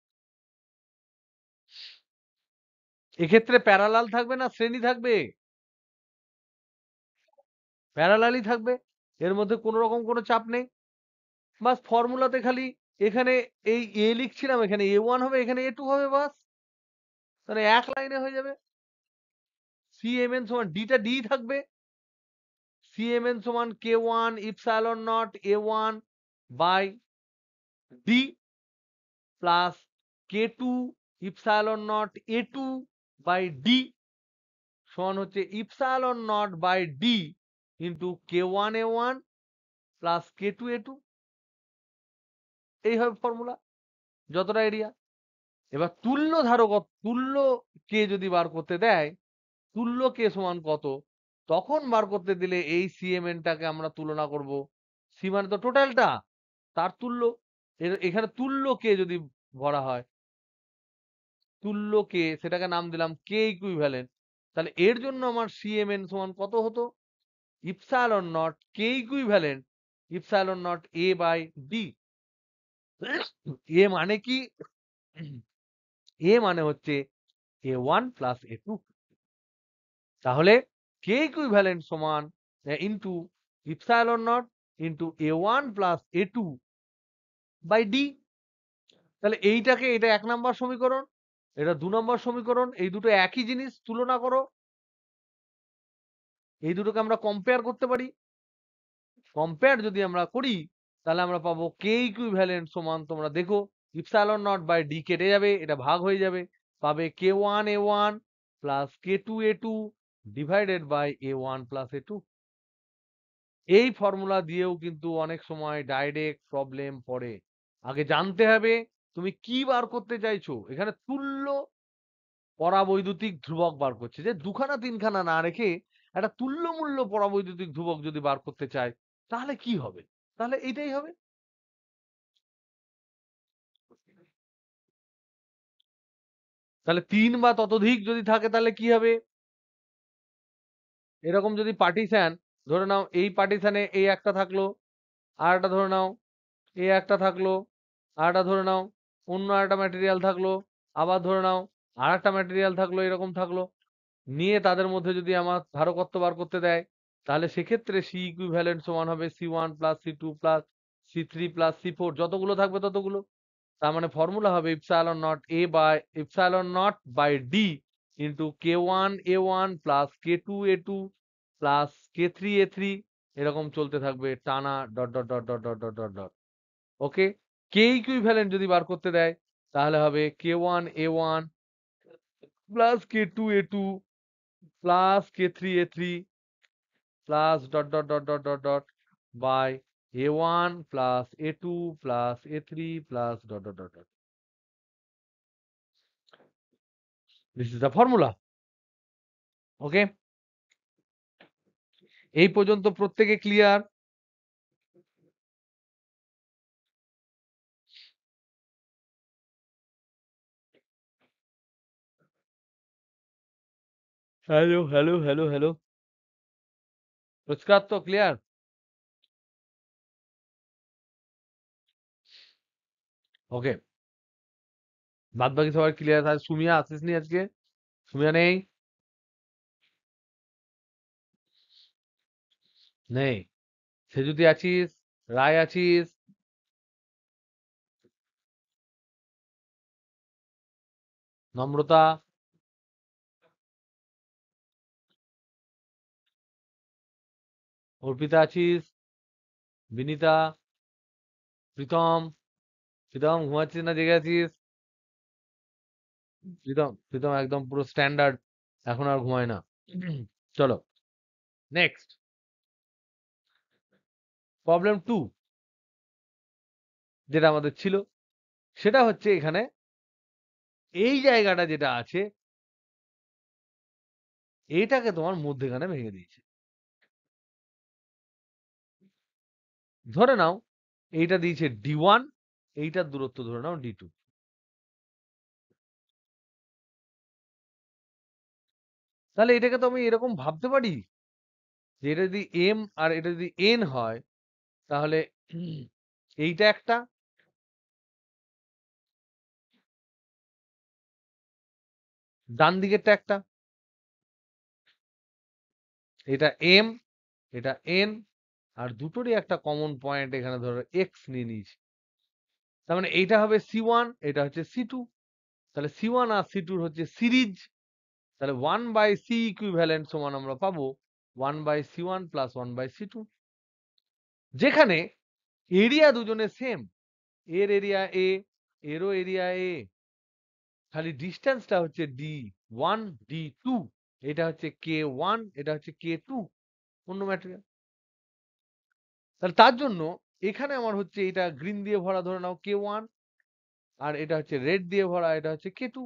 A: এক্ষেত্রে প্যারালাল থাকবে না শ্রেণী থাকবে? প্যারালালই থাকবে। এর মধ্যে কোনো রকম কোনো চাপ নেই। বাস ফর্মুলাতে খালি এখানে এই a লিখছিলাম, এখানে a1 হবে, এখানে a2 হবে, বাস। তাহলে এক লাইনে হয়ে যাবে। Cmn সমান d টা d থাকবে। Cmn সমান k1 epsilon naught a1 by d plus k2 epsilon naught a2 by d সমান হচ্ছে epsilon not by d into k1 a1 plus k2 a2। এই হবে ফর্মুলা, যতটা এরিয়া। এবার তুল্য ধারক, তুল্য কে যদি বার করতে দেয়, তুল্য কে সমান কত, তখন বার করতে দিলে এই সিএমএন টাকে আমরা তুলনা করব, সি মানে তো টোটালটা, তার তুল্য। এখানে তুল্য কে যদি ভরা হয়, তুল্য কে, সেটাকে নাম দিলাম কে ইকুইভ্যালেন্ট। তাহলে এর জন্য আমার সিএমএন সমান কত হতো? Epsilon not K equivalent epsilon not A by D. A মানে কি? এ মানে হচ্ছে a1 প্লাস a2। তাহলে কে ইকুইভ্যালেন্ট সমান into epsilon not into a1 plus a2 by D. তাহলে এইটাকে, এটা 1 নাম্বার সমীকরণ, এটা 2 নম্বর সমীকরণ, এই দুটো একই জিনিস, তুলনা করো। এই দুটোকে আমরা কম্পেয়ার করতে পারি। কম্পেয়ার যদি আমরা করি, তাহলে আমরা পাবো কে ইকুইভ্যালেন্ট সমান, তোমরা দেখো, ইপসাইলন নট বাই ডি কেটে যাবে, এটা ভাগ হয়ে যাবে, পাবে k1 a1 plus k2 a2 divided by a1 plus a2। এই ফর্মুলা দিয়েও কিন্তু অনেক সময় ডাইরেক্ট প্রবলেম পড়ে। আগে জানতে হবে তুমি কি বার করতে চাইছো। এখানে তুল্য পরাবৈদ্যুতিক ধ্রুবক বার করছে, যে দুখানা তিনখানা না রেখে একটা তুল্য মূল্য পরাবৈদ্যুতিক ধ্রুবক যদি বার করতে চায়, তাহলে কি হবে? তাহলে এইটাই হবে। তাহলে ৩ বা ততোধিক যদি থাকে তাহলে কি হবে? এরকম যদি পার্টিশন, ধরে নাও এই পার্টিশনে এই একটা থাকলো, আর একটা ধরে নাও এই একটা থাকলো, আর একটা ধরে নাও অন্য আরেকটা ম্যাটেরিয়াল থাকলো, আবার ধরে নাও আরেকটা ম্যাটেরিয়াল থাকলো, এরকম থাকলো। নিয়ে তাদের মধ্যে যদি আমার ধারকত্ব বার করতে দেয়, তাহলে সেক্ষেত্রে সি ইকুইভ্যালেন্ট সমান হবে C1 plus C2 plus C3 plus C4, যতগুলো থাকবে ততগুলো। তার মানে ফর্মুলা হবে epsilon not A by epsilon not by D into k1 a1 plus k2 a2 plus k3 a3, এরকম চলতে থাকবে টানা dot dot dot dot dot dot dot dot. Okay, K equivalent যদি বার করতে দেয়, তাহলে হবে k1 a1 plus k2 a2 plus k3 a3 plus dot dot dot dot dot dot by a1 plus a2 plus a3 plus dot dot dot dot. This is the formula. Okay, এই পর্যন্ত প্রত্যেকে clear? Hello hello hello hello, পরিষ্কার তো? Clear? ওকে, বাদ বাকি সবাই clear. আর সুমিয়া আসিস নি আজকে? সুমিয়া নেই? নেই। সেজুতি আছিস? রায় আছিস? নম্রতা? অর্পিতা আছিস? বিনিতা, প্রীতম, প্রীতম ঘুমাচ্ছিস না জেগে আছিস? প্রীতম, প্রীতম একদম পুরো স্ট্যান্ডার্ড, এখন আর ঘুমায় না। চলো নেক্সট, প্রবলেম 2 যেটা আমাদের ছিল সেটা হচ্ছে এখানে এই জায়গাটা যেটা আছে এইটাকে তোমার মধ্যেখানে ভেঙে দিয়েছে। ধরে নাও এইটা দিয়েছে D1, এইটার দূরত্ব ধরে নাও D2। তাহলে এটাকে তো আমি এরকম ভাবতে পারি যে এটা যদি M আর এটা যদি N হয় তাহলে এইটা একটা, ডান দিকেরটা একটা, এটা M, এটা N, আর দুটোরই একটা কমন পয়েন্ট এখানে ধরো X নিয়ে নিয়েছি। তার মানে এইটা হবে C1, এটা হচ্ছে C2। তাহলে C1 আর C2 হচ্ছে সিরিজ। তাহলে 1/C ইকুইভ্যালেন্ট সমান আমরা পাবো 1/C1 প্লাস 1/C2, যেখানে এরিয়া দুজনের সেম। এর এরিয়া এ, এরও এরিয়া এ, খালি ডিস্টেন্সটা হচ্ছে D1 D2, এটা হচ্ছে K1, এটা হচ্ছে K2 অন্য ম্যাটেরিয়াল। তাহলে তার জন্য এখানে আমার হচ্ছে এটা গ্রিন দিয়ে ভরা ধরে নাও K1, আর এটা হচ্ছে রেড দিয়ে ভরা, এটা হচ্ছে K2।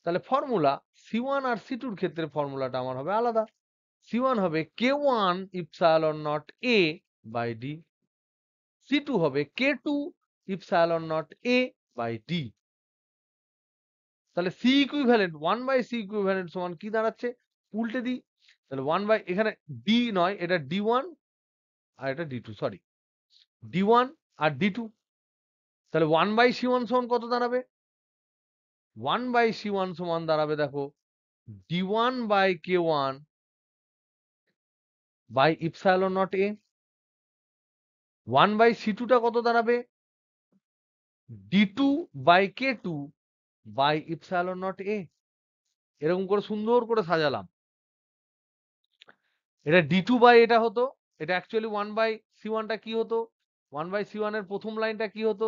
A: তাহলে ফর্মুলা C1 আর C2 এর ক্ষেত্রে ফর্মুলাটা আমার হবে আলাদা। C1 হবে K1 epsilon not A by D, C2 হবে K2 epsilon not A by D। তাহলে C ইকুইভ্যালেন্ট 1/C ইকুইভ্যালেন্ট সমান কি দাঁড়াচ্ছে? উল্টে দিই, তাহলে 1 বাই এখানে D নয়, এটা D1 আর এটা D2, সরি D1 আর D2। তাহলে 1/C1 সমান কত দাঁড়াবে? 1/C1 সমান দাঁড়াবে দেখো D1 by K1 by epsilon not A। 1/C2 টা কত দাঁড়াবে? D2 by K2 by epsilon not A। এরকম করে সুন্দর করে সাজালাম। এটা D2 বাই এটা হতো, এটা অ্যাকচুয়ালি 1/C1 টা কি হতো? 1/C1 এর প্রথম লাইনটা কি হতো?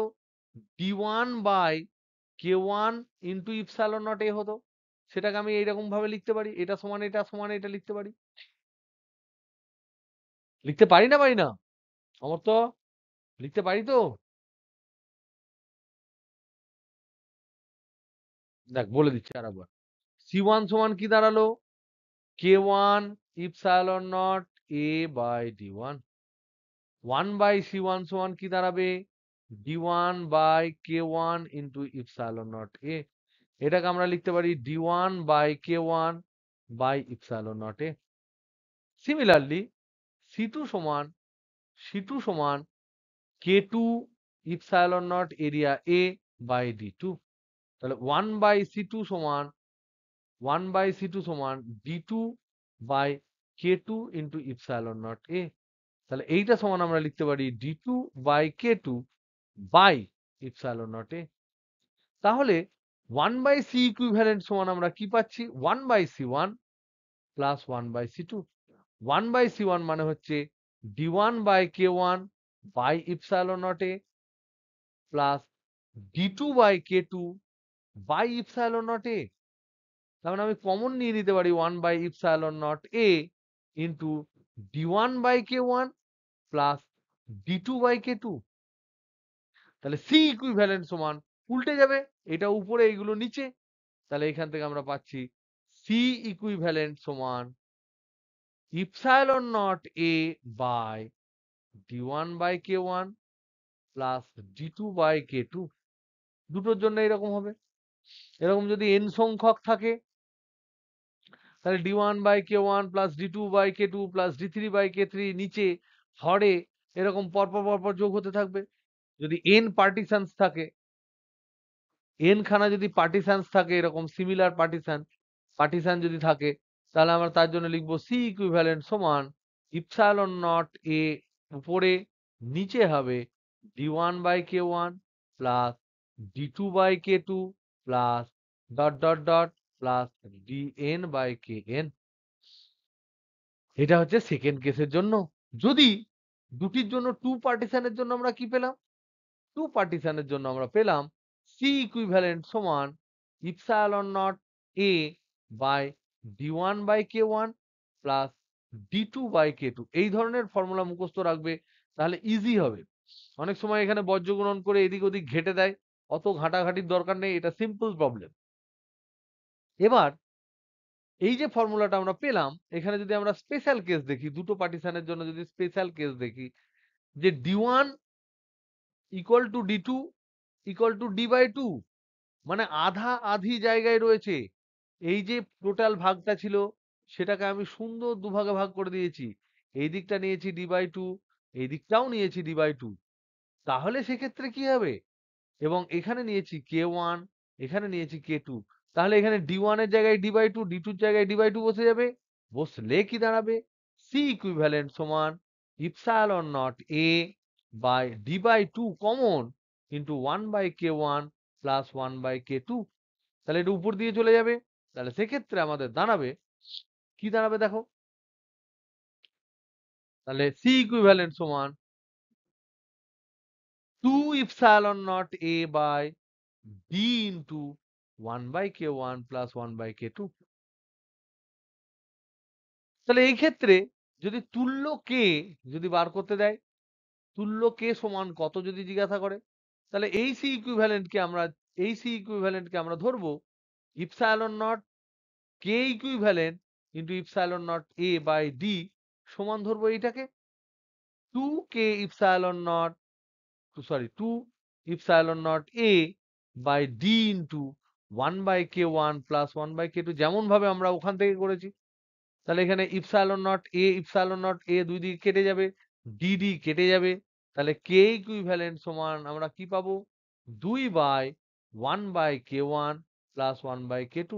A: D1 by K1 into epsilon not A হতো। সেটাকে আমি এইরকম ভাবে লিখতে পারি, এটা সমান এটা সমান এটা লিখতে পারি। লিখতে পারি না পারি না? সমর্থ, লিখতে পারি তো? দেখ বলে দিচ্ছি আরেকবার। C1 সমান কি দাঁড়ালো? K1 epsilon not A by D1। 1/C1 সমান কি দাঁড়াবে? D1 by K1 into epsilon not A। এটাকে আমরা লিখতে পারি D1 by K1 by epsilon not A। Similarly C2 সমান K2 epsilon naught area A by D2। তাহলে 1/C2 সমান D2 by K2 into epsilon not A। তাহলে এইটা সমান আমরা লিখতে পারি D2 by K2 by epsilon not A। তাহলে 1/C ইকুইভ্যালেন্ট সমান আমরা কি পাচ্ছি? 1/C1 plus 1/C2। 1/C1 মানে হচ্ছে D1 by K1 by epsilon not A plus D2 by K2 by epsilon not A। তার মানে আমি কমন নিয়ে নিতে পারি 1/ইপসাইলন not A into D1 by K1 plus D2 by K2। তাহলে C ইকুইভ্যালেন্ট সমান উল্টে যাবে, এটা উপরে এইগুলো নিচে। তাহলে এখান থেকে আমরা পাচ্ছি C ইকুইভ্যালেন্ট সমান epsilon not A by D1 by K1 plus D2 by K2। দুটোর জন্য এরকম হবে। এরকম যদি n সংখ্যক থাকে তাহলে D1 by K1 plus D2 by K2 plus D3 by K3 নিচে হরে এরকম পরপর পরপর যোগ হতে থাকবে। যদি n পার্টিশনস থাকে, n খানা যদি পার্টিশনস থাকে, এরকম সিমিলার পার্টিশন যদি থাকে, তাহলে আমরা তার জন্য লিখবো C ইকুইভ্যালেন্ট সমান ইপসাইলন নট A উপরে, নিচে হবে D1 by K1 plus D2 by K2 plus dot dot dot plus DN by KN। এটা হচ্ছে সেকেন্ড কেসের জন্য। যদি দুটির জন্য টু পার্টিশনের জন্য আমরা কি পেলাম? টু পার্টিশনের জন্য আমরা পেলাম সি ইকুইভ্যালেন্ট সমান epsilon not A by d1 by k1 plus d2 by k2। এই ধরনের ফর্মুলা মুখস্থ রাখবে, তাহলে ইজি হবে। অনেক সময় এখানে বজ্র গুণন করে এদিক ওদিক ঘেটে দেয়, অত ঘাটাঘাটির দরকার নেই, এটা সিম্পল প্রবলেম। এবার এই যে ফর্মুলাটা আমরা পেলাম, এখানে যদি আমরা স্পেশাল কেস দেখি, দুটো পার্টিশনের জন্য যদি স্পেশাল কেস দেখি, যে d1 equal to d2 equal to d by 2, মানে আধা আধি জায়গায় রয়েছে। এই যে টোটাল ভাগটা ছিল সেটাকে আমি সুন্দর দুভাগে ভাগ করে দিয়েছি। এই দিকটা নিয়েছি d বাই 2, এই দিকটাও নিয়েছি d বাই 2। তাহলে সেক্ষেত্রে কি হবে? এবং এখানে নিয়েছি k1, এখানে নিয়েছি k2। তাহলে এখানে d1 এর জায়গায় d বাই 2, d2 এর জায়গায় d বাই 2 বসে যাবে। বসলে কি দাঁড়াবে? c ইকুইভ্যালেন্ট সমান epsilon not a by d by 2 common into 1 by k1 plus 1 by k2। তাহলে এটা উপর দিয়ে চলে যাবে। তাহলে সেক্ষেত্রে আমাদের দাঁড়াবে, কি দাঁড়াবে দেখো? তাহলে c ইকুইভ্যালেন্ট সমান 2 epsilon not a by d into 1 by k1 plus 1 by k2। তাহলে এই ক্ষেত্রে যদি তুল্য কে যদি বার করতে দেয়, তুল্য কে সমান কত যদি জিজ্ঞাসা করে, তাহলে এই সি ইকুইভ্যালেন্ট কে আমরা ধরবো epsilon not K equivalent into epsilon not A by D সমান ধরবো এইটাকে 2 K epsilon not, sorry 2 epsilon not A by D into 1 by k1 plus 1 by k2, যেমন ভাবে আমরা ওখান থেকে করেছি। তাহলে এখানে ইপসাইলন নট এ দুই দিকে কেটে যাবে, ডিডি কেটে যাবে। তাহলে কে ইকুইভ্যালেন্ট সমান আমরা কি পাবো? 2 by 1 by k1 plus 1 by k2।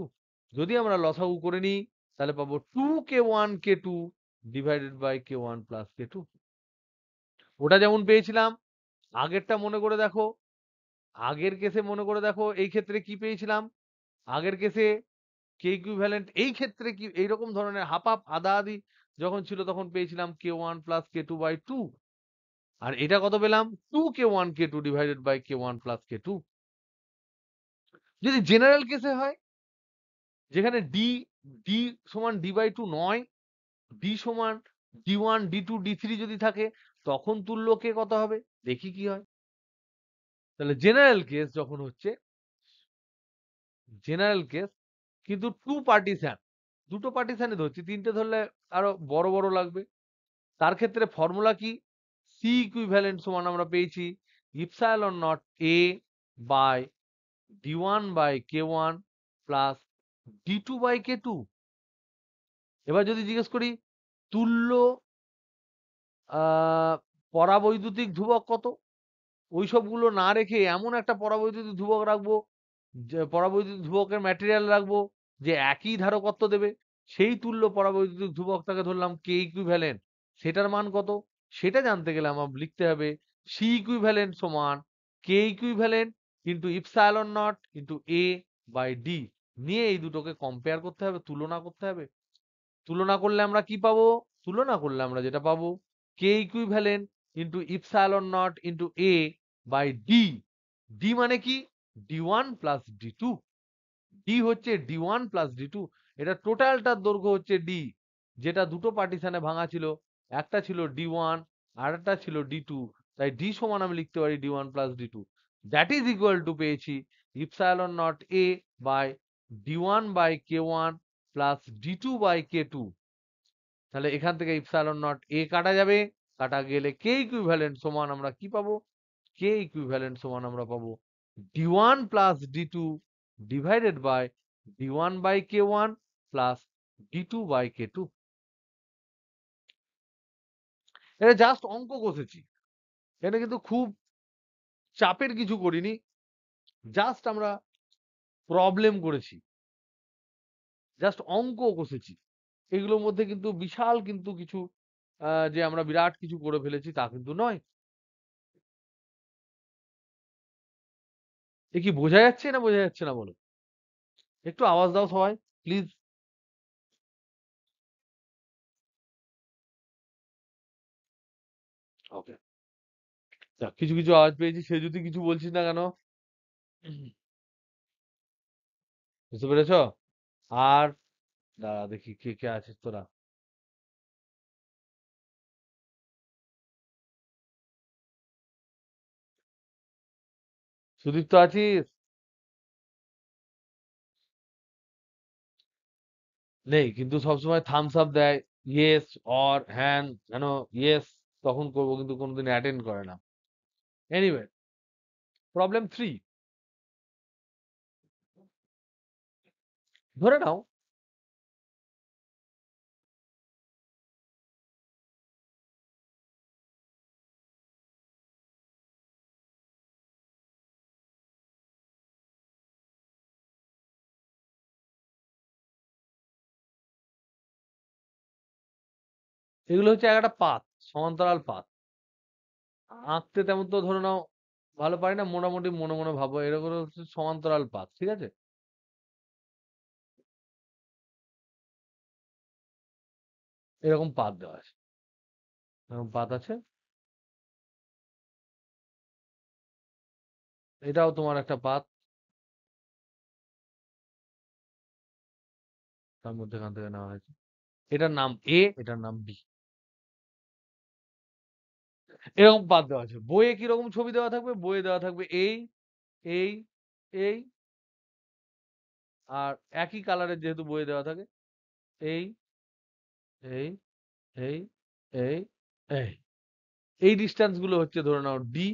A: যদি আমরা লসাগু করে নিই তাহলে পাবো 2 k1 k2 divided by k1 plus k2। ওটা যেমন পেয়েছিলাম, আগেরটা মনে করে দেখো, আগের কেসে মনে করে দেখো, এই ক্ষেত্রে কি পেয়েছিলাম? আগের কেসে কে ইকুইভ্যালেন্ট এই ক্ষেত্রে কি এইরকম ধরনের হাফ হাফ আধা আধি যখন ছিল তখন পেয়েছিলাম k1 প্লাস k2 বাই 2। আর এটা কত পেলাম? 2 k1 k2 divided by k1 plus k2। যদি জেনারেল কেসে হয়, যেখানে ডি সমান d বাই 2 নয়, ডি সমান d1 d2 d3 যদি থাকে, তখন তুল্য কে কত হবে? দেখি কি হয়। তাহলে জেনারেল কেস যখন হচ্ছে, জেনারেল কেস কিন্তু টু পার্টিশন, দুটো পার্টিশনে ধরছি, তিনটে ধরলে আরো বড় বড় লাগবে। তার ক্ষেত্রে ফর্মুলা কি? সি ইকুইভ্যালেন্ট সমান আমরা পেয়েছি epsilon not A by d1 by k1 plus d2 by k2। এবার যদি জিজ্ঞেস করি তুল্য পরাবৈদ্যুতিক ধ্রুবক কত, ওই সবগুলো না রেখে এমন একটা পরাবৈদ্যুতিক ধ্রুবক রাখবো, যে পরাবৈদ্যুতিক ধ্রুবকের ম্যাটেরিয়াল রাখবো যে একই ধারকত্ব দেবে, সেই তুল্য পরাবৈদ্যুতিক ধ্রুবকটাকে ধরলাম কে ইকুইভ্যালেন্ট। সেটার মান কত? সেটা জানতে গেলে আমার লিখতে হবে সি ইকুইভ্যালেন্ট সমান K equivalent into epsilon not into A by D, নিয়ে এই দুটোকে কম্পেয়ার করতে হবে, তুলনা করতে হবে। তুলনা করলে আমরা কি পাবো? তুলনা করলে আমরা যেটা পাবো, K equivalent into epsilon not into A by D. D মানে কি? d1 plus d2। ডি হচ্ছে d1 প্লাস d2। এটা টোটালটার দৈর্ঘ্য হচ্ছে ডি, যেটা দুটো পার্টিশনে ভাঙা ছিল। একটা ছিল d1 আর একটা ছিল d2। তাই ডি সমান আমি লিখতে পারি d1 plus d2। That is equal to পেয়েছি epsilon not A by d1 by k1 plus d2 by k2। তাহলে এখান থেকে ইপসাইলন নট এ কাটা যাবে, কাটা গেলে কে ইকুইভ্যালেন্ট সমান আমরা কি পাবো? কে ইকুইভ্যালেন্ট সমান আমরা পাবো d1 plus d2 divided by d1 by k1 plus d2 by k2। এটা জাস্ট অঙ্ক কষেছি, এটা কিন্তু খুব চাপের কিছু করিনি, জাস্ট আমরা প্রবলেম করেছি, জাস্ট অঙ্ক কষেছি। এগুলোর মধ্যে কিন্তু বিশাল কিন্তু কিছু যে আমরা বিরাট কিছু করে ফেলেছি তা কিন্তু নয়। এ কি বোঝা যাচ্ছে না বোঝা যাচ্ছে না বলো? একটু আওয়াজ দাও সবাই প্লিজ। ওকে, কিছু কিছু আওয়াজ পেয়েছি, সে যদি কিছু বলছিস না কেন? বুঝতে পেরেছ? আর দাঁড়া দেখি কে কে আছিস তোরা। সুদীপ্ত আছিস? নেই, কিন্তু সবসময় থামস আপ দেয়, ইয়েস অর হ্যান, যেন ইয়েস তখন করবো, কিন্তু কোনোদিন অ্যাটেন্ড করে না। Anyway, problem three. ধরে নাও এগুলো হচ্ছে একটা পাত, সমান্তরাল পাত। আঁকতে তেমন তো ধরে নাও ভালো পারি না, মোটামুটি মনে মনে ভাবো এরকম হচ্ছে সমান্তরাল পাত, ঠিক আছে? এরকম পাত দেওয়া আছে, এরকম পাত আছে। এটাও তোমার একটা পাত, তার মধ্যে এখান থেকে নেওয়া হয়েছে। এটার নাম এ, এটার নাম বি। এরকম পাত দেওয়া আছে। বইয়ে কিরকম ছবি দেওয়া থাকবে? বইয়ে দেওয়া থাকবে এই, এই, এই, আর একই কালারের যেহেতু বইয়ে দেওয়া থাকে, এই, এই, এই, এই, এই। এই ডিস্টেন্স গুলো হচ্ছে ধরে নাও ডি,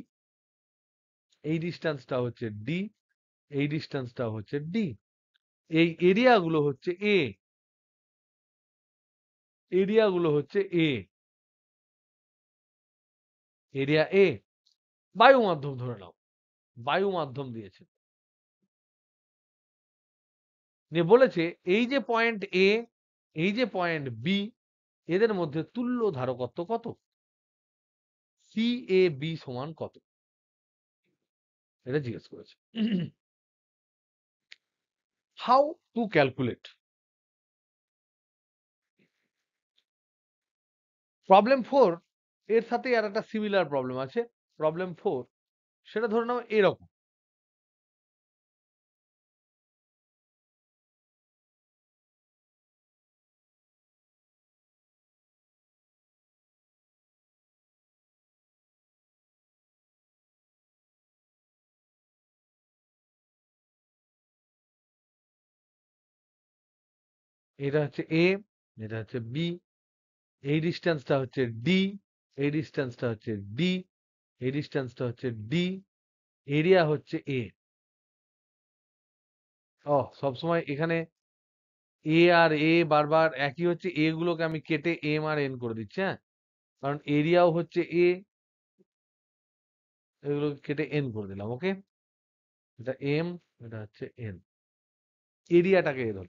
A: এই ডিস্টেন্সটা হচ্ছে ডি, এই ডিস্টেন্সটা হচ্ছে ডি। এই এরিয়া গুলো হচ্ছে এ, এরিয়া গুলো হচ্ছে এ, এরিয়া এ। বায়ু মাধ্যম ধরে নাও, বায়ু মাধ্যম দিয়েছে, নিয়ে বলেছে এই যে পয়েন্ট এ, এই যে পয়েন্ট বি, এদের মধ্যে তুল্য ধারকত্ব কত? সি এ বি সমান কত? এটা জিজ্ঞেস করেছে। How to calculate? Problem four এর সাথে আর একটা সিমিলার প্রবলেম আছে। প্রবলেম ফোর, সেটা ধরে নাও এরকম। এটা হচ্ছে এ, এটা হচ্ছে বি, এই ডিস্টেন্সটা হচ্ছে ডি, এই ডিস্টেন্সটা হচ্ছে ডি, এই ডিস্টেন্সটা হচ্ছে ডি, এরিয়া হচ্ছে এ। ও, সবসময় এখানে এ আর এ বারবার একই হচ্ছে, এ গুলোকে আমি কেটে এম আর এন করে দিচ্ছি, হ্যাঁ, কারণ এরিয়াও হচ্ছে এ, এগুলোকে কেটে এন করে দিলাম। ওকে, এটা এম, এটা হচ্ছে এন, এরিয়াটাকে এ ধর।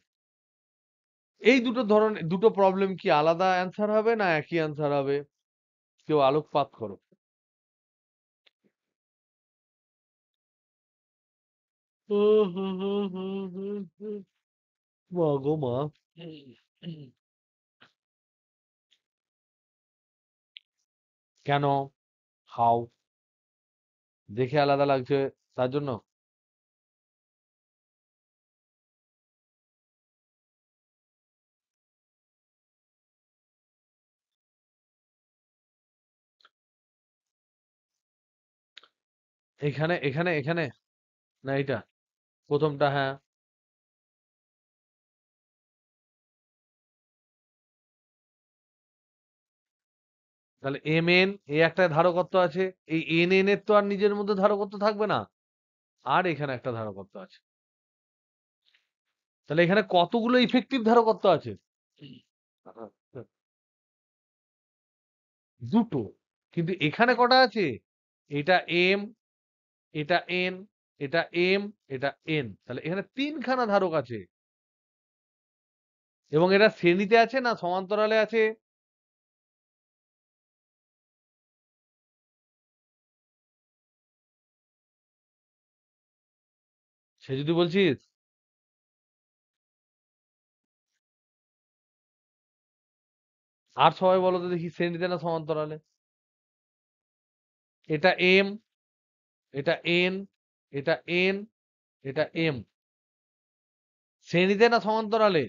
A: এই দুটো ধরনের দুটো প্রবলেম কি আলাদা অ্যান্সার হবে না একই অ্যান্সার হবে? কেউ আলোকপাত করো। মা গো মা। কেন? হাউ? দেখে আলাদা লাগছে তার জন্য? এখানে এখানে এখানে, না এটা প্রথমটা, হ্যাঁ। তাহলে এম এন এ একটা ধারকত্ব আছে, এই এন এন এর তো আর নিজের মধ্যে ধারকত্ব থাকবে না, আর এখানে একটা ধারকত্ব আছে। তাহলে এখানে কতগুলো ইফেক্টিভ ধারকত্ব আছে? দুটো। কিন্তু এখানে কটা আছে? এটা এম, এটা এন, এটা এম, এটা এন, তাহলে এখানে তিনখানা ধারক আছে। এবং এরা শ্রেণীতে আছে না সমান্তরালে আছে? সে যদি বলছিস, আর সবাই বলো তো দেখি শ্রেণীতে না সমান্তরালে? এটা এম, এটা এন, এটা এন, এটা এম। শ্রেণীতে না সমান্তরালে?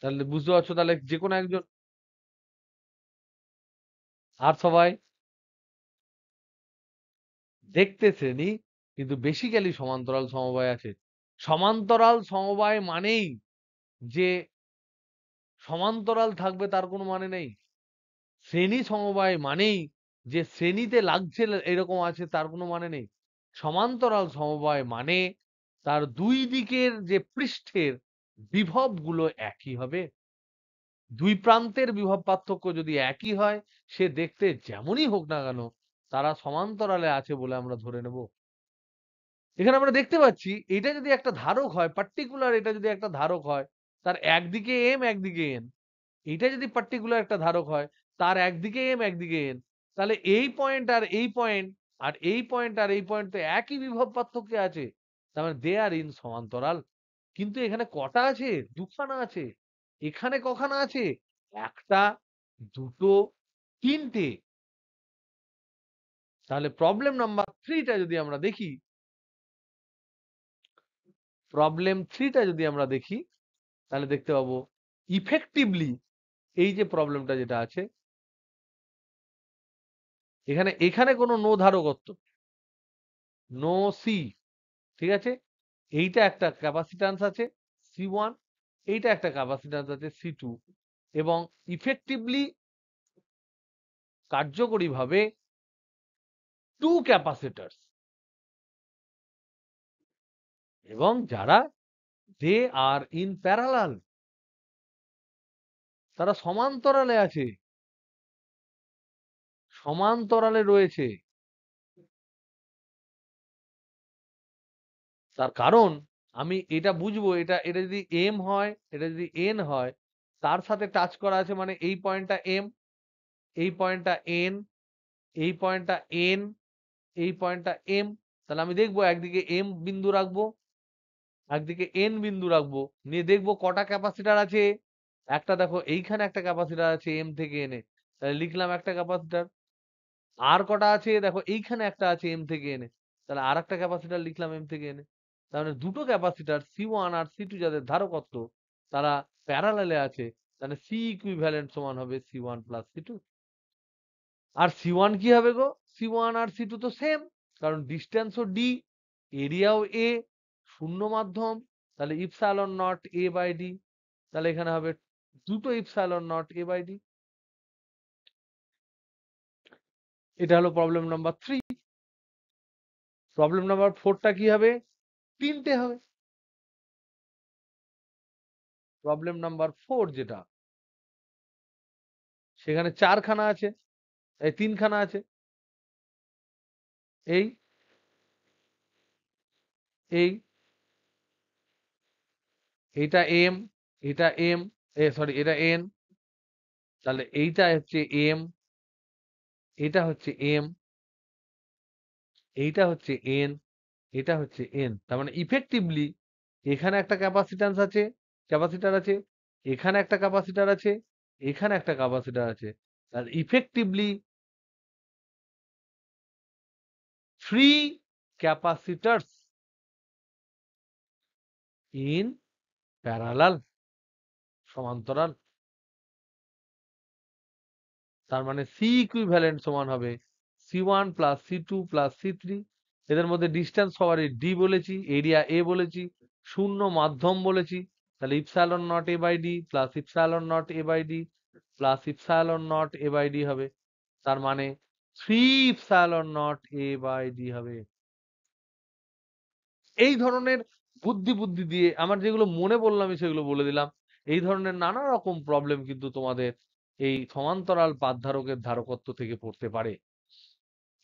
A: তাহলে বুঝতে পারছো, তাহলে যে কোনো একজন। আর সবাই দেখতে শ্রেণী, কিন্তু বেসিক্যালি সমান্তরাল সমবায় আছে। সমান্তরাল সমবায় মানেই যে সমান্তরাল থাকবে তার কোনো মানে নেই। শ্রেণী সমবায় মানেই যে শ্রেণীতে লাগছে এরকম আছে তার কোনো মানে নেই। সমান্তরাল সমবায় মানে তার দুই দিকের যে পৃষ্ঠের বিভবগুলো একই হবে। দুই প্রান্তের বিভব পার্থক্য যদি একই হয়, সে দেখতে যেমনই হোক না কেন, তারা সমান্তরালে আছে বলে আমরা ধরে নেব। এখানে আমরা দেখতে পাচ্ছি এটা যদি একটা ধারক হয়, পার্টিকুলার এটা যদি একটা ধারক হয়, তার একদিকে এম একদিকে এন। এটা যদি পার্টিকুলার একটা ধারক হয়, তার একদিকে এম একদিকে এন, তাহলে এই পয়েন্ট আর এই পয়েন্ট আর এই পয়েন্ট আর এই পয়েন্ট তো একই বিভব পার্থক্যে আছে। তার মানে দে আর ইন সমান্তরাল। কিন্তু এখানে কটা আছে? দুখানা আছে। এখানে কখানা আছে? একটা, দুটো, তিনটে। তাহলে প্রবলেম নাম্বার 3 টা যদি আমরা দেখি, প্রবলেম 3 টা যদি আমরা দেখি, তাহলে দেখতে পাবো ইফেক্টিভলি এই যে প্রবলেমটা যেটা আছে, এখানে এখানে কোনো নো ধারকত্ব, নো সি, ঠিক আছে? এইটা একটা ক্যাপাসিট্যান্স আছে C1, এইটা একটা ক্যাপাসিট্যান্স আছে C2, এবং ইফেক্টিভলি কার্যকরীভাবে টু ক্যাপাসিটরস, এবং যারা দে আর ইন প্যারালাল, তারা সমান্তরালে আছে, সমান্তরালে রয়েছে। তার কারণ আমি এটা বুঝবো, এটা এটা যদি এম হয়, এটা যদি এন হয়, তার সাথে টাচ করা আছে মানে এই পয়েন্টটা এম, এই পয়েন্টটা এন, এই পয়েন্টটা এন, এই পয়েন্টটা এম। তাহলে আমি দেখবো একদিকে এম বিন্দু রাখবো, একদিকে এন বিন্দু রাখবো, নিয়ে দেখবো কটা ক্যাপাসিটার আছে। একটা দেখো এইখানে একটা ক্যাপাসিটার আছে এম থেকে এনে, তাহলে লিখলাম একটা ক্যাপাসিটার। আর কটা আছে দেখো এইখানে একটা আছে এম থেকে এনে, তাহলে আর একটা ক্যাপাসিটার লিখলাম এম থেকে এনে। তাহলে দুটো ক্যাপাসিটার C1 আর C2 যাদের ধারকত্ব, তারা প্যারালালে আছে, তাহলে সি ইকুইভ্যালেন্ট সমান হবে C1 প্লাস C2। আর C1 কি হবে গো? C1 আর C2 তো সেম, কারণ ডিস্টেন্সও ডি, এরিয়াও এ, শূন্য মাধ্যম, তাহলে epsilon not A by D. তাহলে এখানে হবে দুটো epsilon not A by D. এটা হলো প্রবলেম নাম্বার 3। প্রবলেম নাম্বার 4টা কি হবে? তিনটে হবে। প্রবলেম নাম্বার 4 যেটা, সেখানে চারখানা আছে, এই তিনখানা আছে। এই এই এটা এম, এটা এম, সরি এটা এন, তাহলে এইটা হচ্ছে এম, এটা হচ্ছে এম, এইটা হচ্ছে এন, এটা হচ্ছে এন। তার মানে ইফেক্টিভলি এখানে একটা ক্যাপাসিট্যান্স আছে, ক্যাপাসিটার আছে, এখানে একটা ক্যাপাসিটার আছে, এখানে একটা ক্যাপাসিটার আছে। আর ইফেক্টিভলি 3 ক্যাপাসিটারস ইন প্যারালাল, সমান্তরাল। তার মানে সি ইকুইভ্যালেন্ট সমান হবে C1 plus C2 plus C3। এদের মধ্যে ডিস্টেন্স সবারই ডি বলেছি, এরিয়া এ বলেছি, শূন্য মাধ্যম বলেছি। তাহলে epsilon not A by D plus epsilon not A by D plus epsilon not A by D হবে। তার মানে 3 epsilon not A by D হবে। এই ধরনের বুদ্ধি বুদ্ধি দিয়ে আমার যেগুলো মনে বললাম আমি সেগুলো বলে দিলাম। এই ধরনের নানা রকম প্রবলেম কিন্তু তোমাদের এই সমান্তরাল পাতধারকের ধারকত্ব থেকে পড়তে পারে।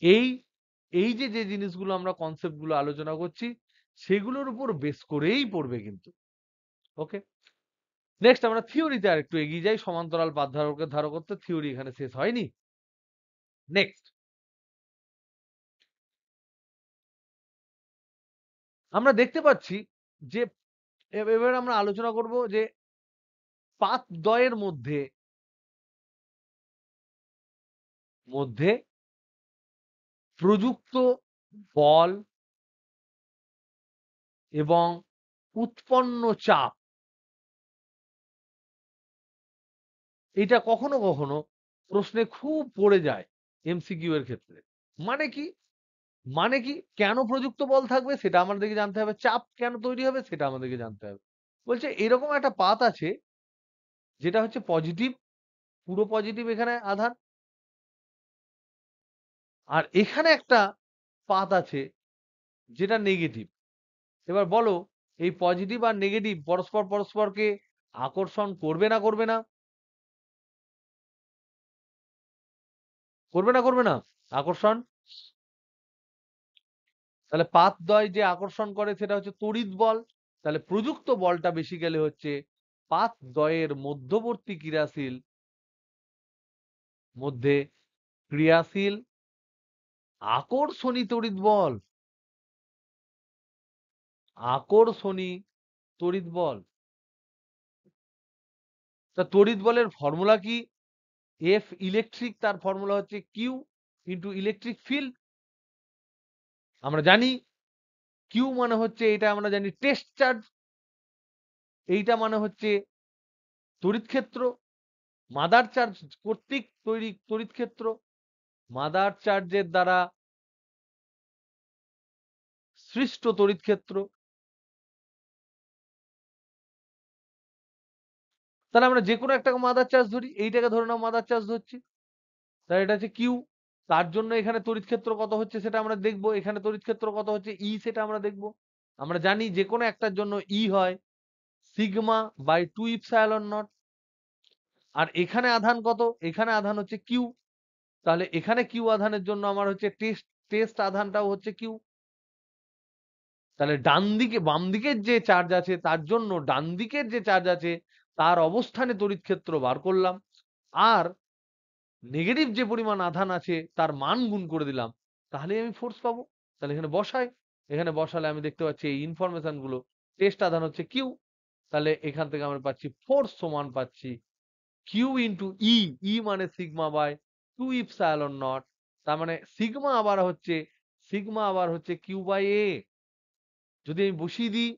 A: এই এই যে যে জিনিসগুলো আমরা কনসেপ্ট গুলো আলোচনা করছি, সেগুলোর উপর বেস করেই পড়বে কিন্তু। ওকে, নেক্সট আমরা থিওরিতে আর একটু এগিয়ে যাই। সমান্তরাল পাতধারকের ধারকত্ব থিওরি এখানে শেষ হয়নি। নেক্সট আমরা দেখতে পাচ্ছি যে এবার আমরা আলোচনা করব যে পাত দ্বয়ের মধ্যে মধ্যে প্রযুক্ত বল এবং উৎপন্ন চাপ, এটা কখনো কখনো প্রশ্নে খুব পড়ে যায় এমসিকিউ এর ক্ষেত্রে। মানে কি? মানে কি? কেন প্রযুক্ত বল থাকবে সেটা আমাদেরকে জানতে হবে। চাপ কেন তৈরি হবে সেটা আমাদেরকে জানতে হবে। বলছে এরকম একটা পাত আছে যেটা হচ্ছে পজিটিভ, পুরো পজিটিভ এখানে আধান। আর এখানে একটা পাত আছে যেটা নেগেটিভ। এবার বলো এই পজিটিভ আর নেগেটিভ পরস্পর পরস্পরকে আকর্ষণ করবে না করবে না? করবে না করবে না? আকর্ষণ। তাহলে পাতদ্বয় যে আকর্ষণ করে সেটা হচ্ছে তড়িৎ বল। তাহলে প্রযুক্ত বলটা বেসিক্যালি হচ্ছে পাতদ্বয়ের মধ্যবর্তী ক্রিয়াশীল মধ্যে ক্রিয়াশীল আকর্ষণী তড়িৎ বল। আকর্ষণী তড়িৎ বল। তা তড়িৎ বলের ফর্মুলা কি? এফ ইলেকট্রিক, তার ফর্মুলা হচ্ছে কিউ ইন্টু ইলেকট্রিক ফিল্ড। আমরা জানি কিউ মানে হচ্ছে, এটা আমরা জানি টেস্ট চার্জ, এইটা মানে হচ্ছে তড়িৎ ক্ষেত্র, মাদার চার্জ কর্তৃক তৈরি তড়িৎ ক্ষেত্র, মাদার চার্জের দ্বারা সৃষ্ট তড়িৎ ক্ষেত্র। তাহলে আমরা যে কোনো একটা মাদার চার্জ ধরি, এইটাকে ধরে নাও মাদার চার্জ ধরছি, তাহলে এটা হচ্ছে কিউ। তার জন্য এখানে তড়িৎ ক্ষেত্র কত হচ্ছে সেটা আমরা দেখবো, এখানে তড়িৎ ক্ষেত্র কত হচ্ছে ই সেটা আমরা দেখবো। আমরা জানি যে কোনো একটার জন্য ই হয় সিগমা বাই 2 ইপসাইলন নট। আর এখানে আধান কত? এখানে আধান হচ্ছে কিউ। তাহলে এখানে কিউ আধানের জন্য আমার হচ্ছে টেস্ট টেস্ট আধানটাও হচ্ছে কিউ। তাহলে ডান দিকে বাম দিকের যে চার্জ আছে তার জন্য ডান দিকের যে চার্জ আছে তার অবস্থানে তড়িৎ ক্ষেত্র বার করলাম, আর নেগেটিভ যে পরিমাণ আধান আছে তার মান গুণ করে দিলাম, তাহলে আমি ফোর্স পাবো। তাহলে এখানে বসাই, এখানে বসালে আমি দেখতে পাচ্ছি এই ইনফরমেশন গুলো। টেস্ট আধান হচ্ছে কিউ, তাহলে এখান থেকে আমরা পাচ্ছি ফোর্স সমান পাচ্ছি কিউ ইন্টু ই। ই মানে সিগমা বাই 2 ইপসাইলন নট। তার মানে সিগমা আবার হচ্ছে কিউ বাই এ। যদি আমি বসিয়ে দিই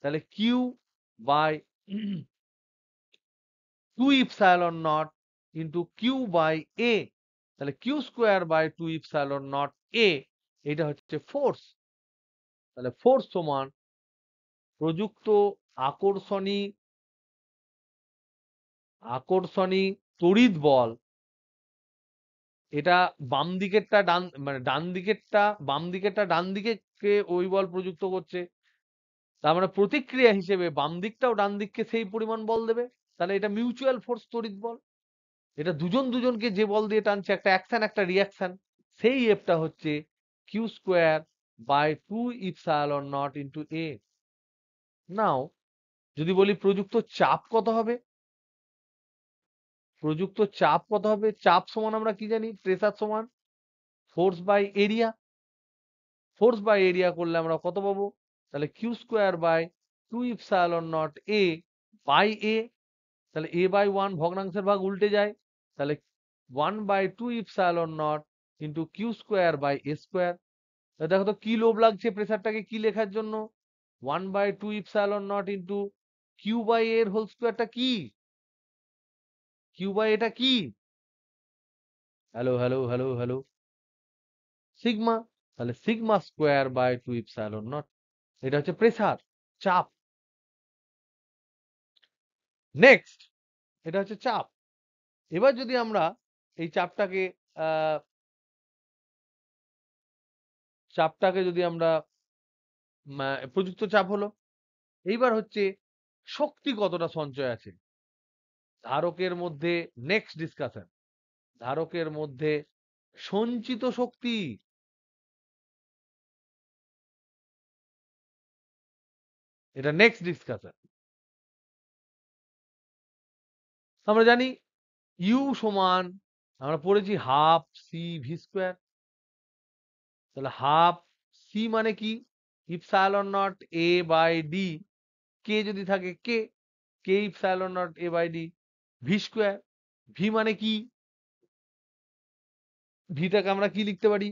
A: তাহলে Q by 2 epsilon not into Q by A, তাহলে Q square by 2 epsilon not A, এটা হচ্ছে ফোর্স। তাহলে ফোর্স সমান প্রযুক্ত আকর্ষণী আকর্ষণী তড়িৎ বল। এটা বাম দিকেরটা ডান, মানে ডান দিকেরটা বাম দিকেরটা ডান দিকে ওই বল প্রযুক্ত করছে, তার মানে প্রতিক্রিয়া হিসেবে বাম দিকটাও ডান দিককে সেই পরিমাণ বল দেবে। তাহলে এটা মিউচুয়াল ফোর্স তড়িৎ বল। এটা দুজন দুজনকে যে বল দিয়ে টানছে, একটা অ্যাকশন একটা রিয়াকশন, সেই এফটা হচ্ছে Q square by 2 epsilon not into A. Now যদি বলি প্রযুক্ত চাপ কত হবে, প্রযুক্ত চাপ কত হবে? চাপ সমান আমরা কি জানি? প্রেসার সমান force by area. Force by area করলে আমরা কত পাবো? তাহলে Q square by 2 epsilon not A by A. তাহলে এ বাই 1 ভগ্নাংশের ভাগ উল্টে যায়, তাহলে 1 by 2 epsilon not into Q square by A square. দেখো তো কি লোভ লাগছে প্রেসারটাকে কি লেখার জন্য? 1 by 2 epsilon not into Q by এর হোল স্কোয়ারটা কি? কিউ বাই এটা কি? Hello hello hello hello, sigma. তাহলে sigma square by 2 epsilon not, এটা হচ্ছে প্রেসার, চাপ। নেক্সট, এটা হচ্ছে চাপ। এবার যদি আমরা এই আহ চাপটাকে যদি আমরা প্রযুক্ত চাপ হলো, এইবার হচ্ছে শক্তি কতটা সঞ্চয় আছে ধারকের মধ্যে। নেক্সট ডিসকাশন, ধারকের মধ্যে সঞ্চিত শক্তি, এটা নেক্সট ডিসকাশন। আমরা জানি ইউ সমান, আমরা পড়েছি হাফ সি ভি স্কোয়ার। তাহলে হাফ সি মানে কি? Epsilon not A by D K যদি থাকে K epsilon not A by D, V square. V মানে কি? ভিটাকে আমরা কি লিখতে পারি?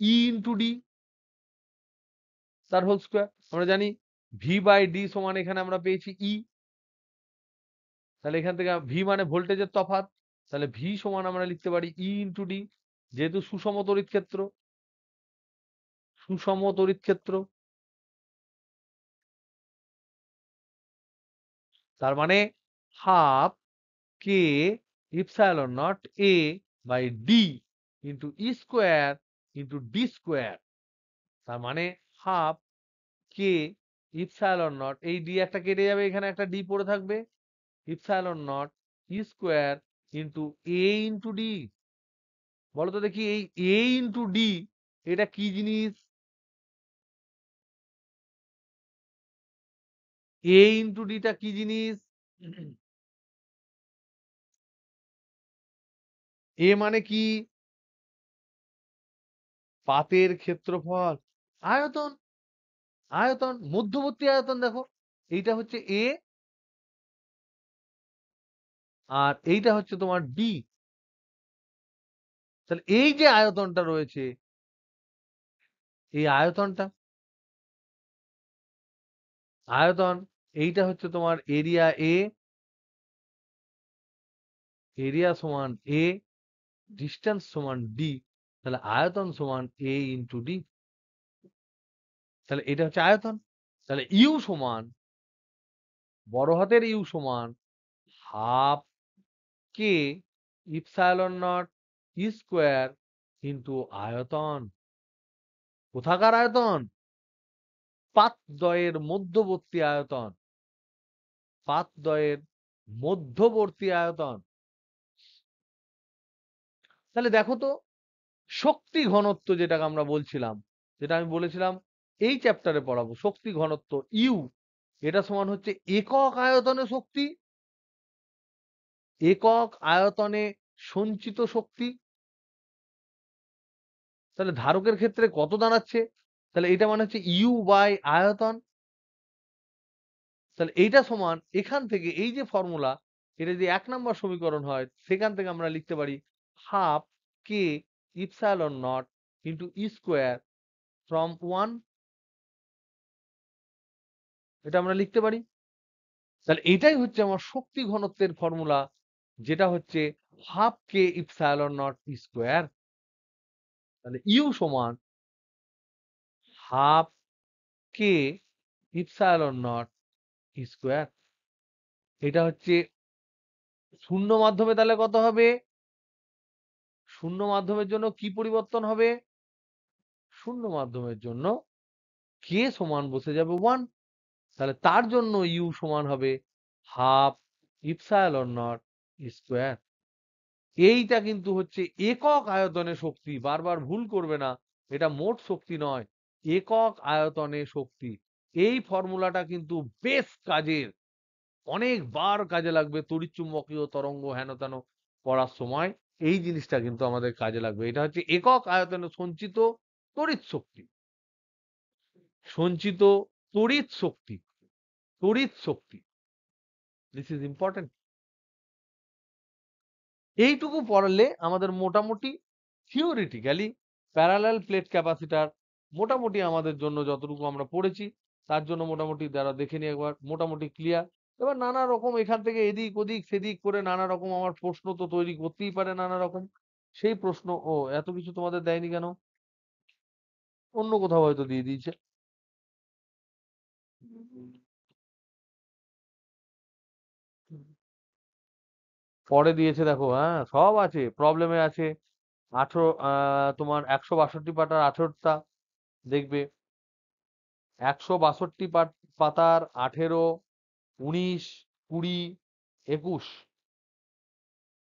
A: ই ইন্টু ডি, তার হোল স্কোয়ার। আমরা জানি ভি বাই ডি সমান এখানে আমরা পেয়েছি ই। তাহলে এখান থেকে ভি মানে ভোল্টেজের তফাৎ, তাহলে ভি সমান আমরা লিখতে পারি ই ইন্টু ডি। যেহেতু সুষম তড়িৎ ক্ষেত্র, সুষম তড়িৎ ক্ষেত্র, তার মানে half K epsilon not A by D into E square into D square. তার মানে হাফ কে ইপসাইলন নট, এই ডি একটা কেটে যাবে, এখানে একটা ডি পড়ে থাকবে, epsilon naught E square into A into D. বলো তো দেখি এই এ ইন্টু ডি এটা কি জিনিস? এ ইন্টু ডিটা কি জিনিস? এ মানে কি? পাতের ক্ষেত্রফল, আয়তন, আয়তন, মধ্যবর্তী আয়তন। দেখো এইটা হচ্ছে এ, আর এইটা হচ্ছে তোমার ডি। তাহলে এই যে আয়তনটা রয়েছে, এই আয়তনটা, আয়তন, এইটা হচ্ছে তোমার এরিয়া এ, এরিয়া সমান এ, ডিস্টেন্স সমান ডি, তাহলে আয়তন সমান এ ইন্টু ডি। তাহলে এটা হচ্ছে আয়তন। তাহলে ইউ সমান, বড় হাতের ইউ সমান half K epsilon naught E square into আয়তন। কোথাকার আয়তন? পাতদ্বয়ের মধ্যবর্তী আয়তন, পাতদ্বয়ের মধ্যবর্তী আয়তন। তাহলে দেখো তো, শক্তি ঘনত্ব যেটাকে আমরা বলছিলাম, যেটা আমি বলেছিলাম এই চ্যাপ্টারে পড়াবো, শক্তি ঘনত্ব ইউ, এটা সমান হচ্ছে একক আয়তনে শক্তি, একক আয়তনে সঞ্চিত শক্তি। তাহলে ধারকের ক্ষেত্রে কত দাঁড়াচ্ছে? তাহলে এটা মানে হচ্ছে ইউ বাই আয়তন। তাহলে এইটা সমান, এখান থেকে এই যে ফর্মুলা, এটা যদি 1 নম্বর সমীকরণ হয়, সেখান থেকে আমরা লিখতে পারি half K epsilon not into E square from 1, এটা আমরা লিখতে পারি। তাহলে এটাই হচ্ছে আমার শক্তি ঘনত্বের ফর্মুলা, যেটা হচ্ছে half K epsilon naught E square. তাহলে ইউ সমান half K epsilon naught E square. এটা হচ্ছে শূন্য মাধ্যমে, তাহলে কত হবে? শূন্য মাধ্যমের জন্য কি পরিবর্তন হবে? শূন্য মাধ্যমের জন্য কে সমান বসে যাবে 1, তাহলে তার জন্য ইউ সমান হবে হাফ ইপসাইলন নট স্কোয়ার। এইটা কিন্তু হচ্ছে একক আয়তনে শক্তি, বারবার ভুল করবে না, এটা মোট শক্তি নয়, একক আয়তনে শক্তি। এই ফর্মুলাটা কিন্তু বেশ কাজের, অনেকবার কাজে লাগবে তড়িৎচুম্বকীয় তরঙ্গ হেন তেন পড়ার সময়। এই জিনিসটা কিন্তু আমাদের কাজে লাগবে। এটা হচ্ছে একক আয়তনে সঞ্চিত তড়িৎ শক্তি, সঞ্চিত তড়িৎ শক্তি, তড়িৎ শক্তি। This is important. এইটুকু পড়লে আমাদের মোটামুটি থিওরিটিক্যালি প্যারালাল প্লেট ক্যাপাসিটার মোটামুটি আমাদের জন্য যতটুকু আমরা পড়েছি, তার জন্য মোটামুটি যারা দেখে নিই একবার, মোটামুটি ক্লিয়ার। এবার নানা রকম এখান থেকে এদিক ওদিক সেদিক করে নানা রকম আমার প্রশ্ন তো তৈরি করতেই পারে নানা রকম। সেই প্রশ্ন, ও এত কিছু তোমাদের দেয়নি কেন? অন্য কোথাও হয়তো দিয়ে দিয়েছে। পরে দিয়েছে দেখো, হ্যাঁ সব আছে, প্রবলেমে আছে। 18 তোমার 162 পাতার 18টা দেখবে, 162 পাতার 18, 19, 20, 21।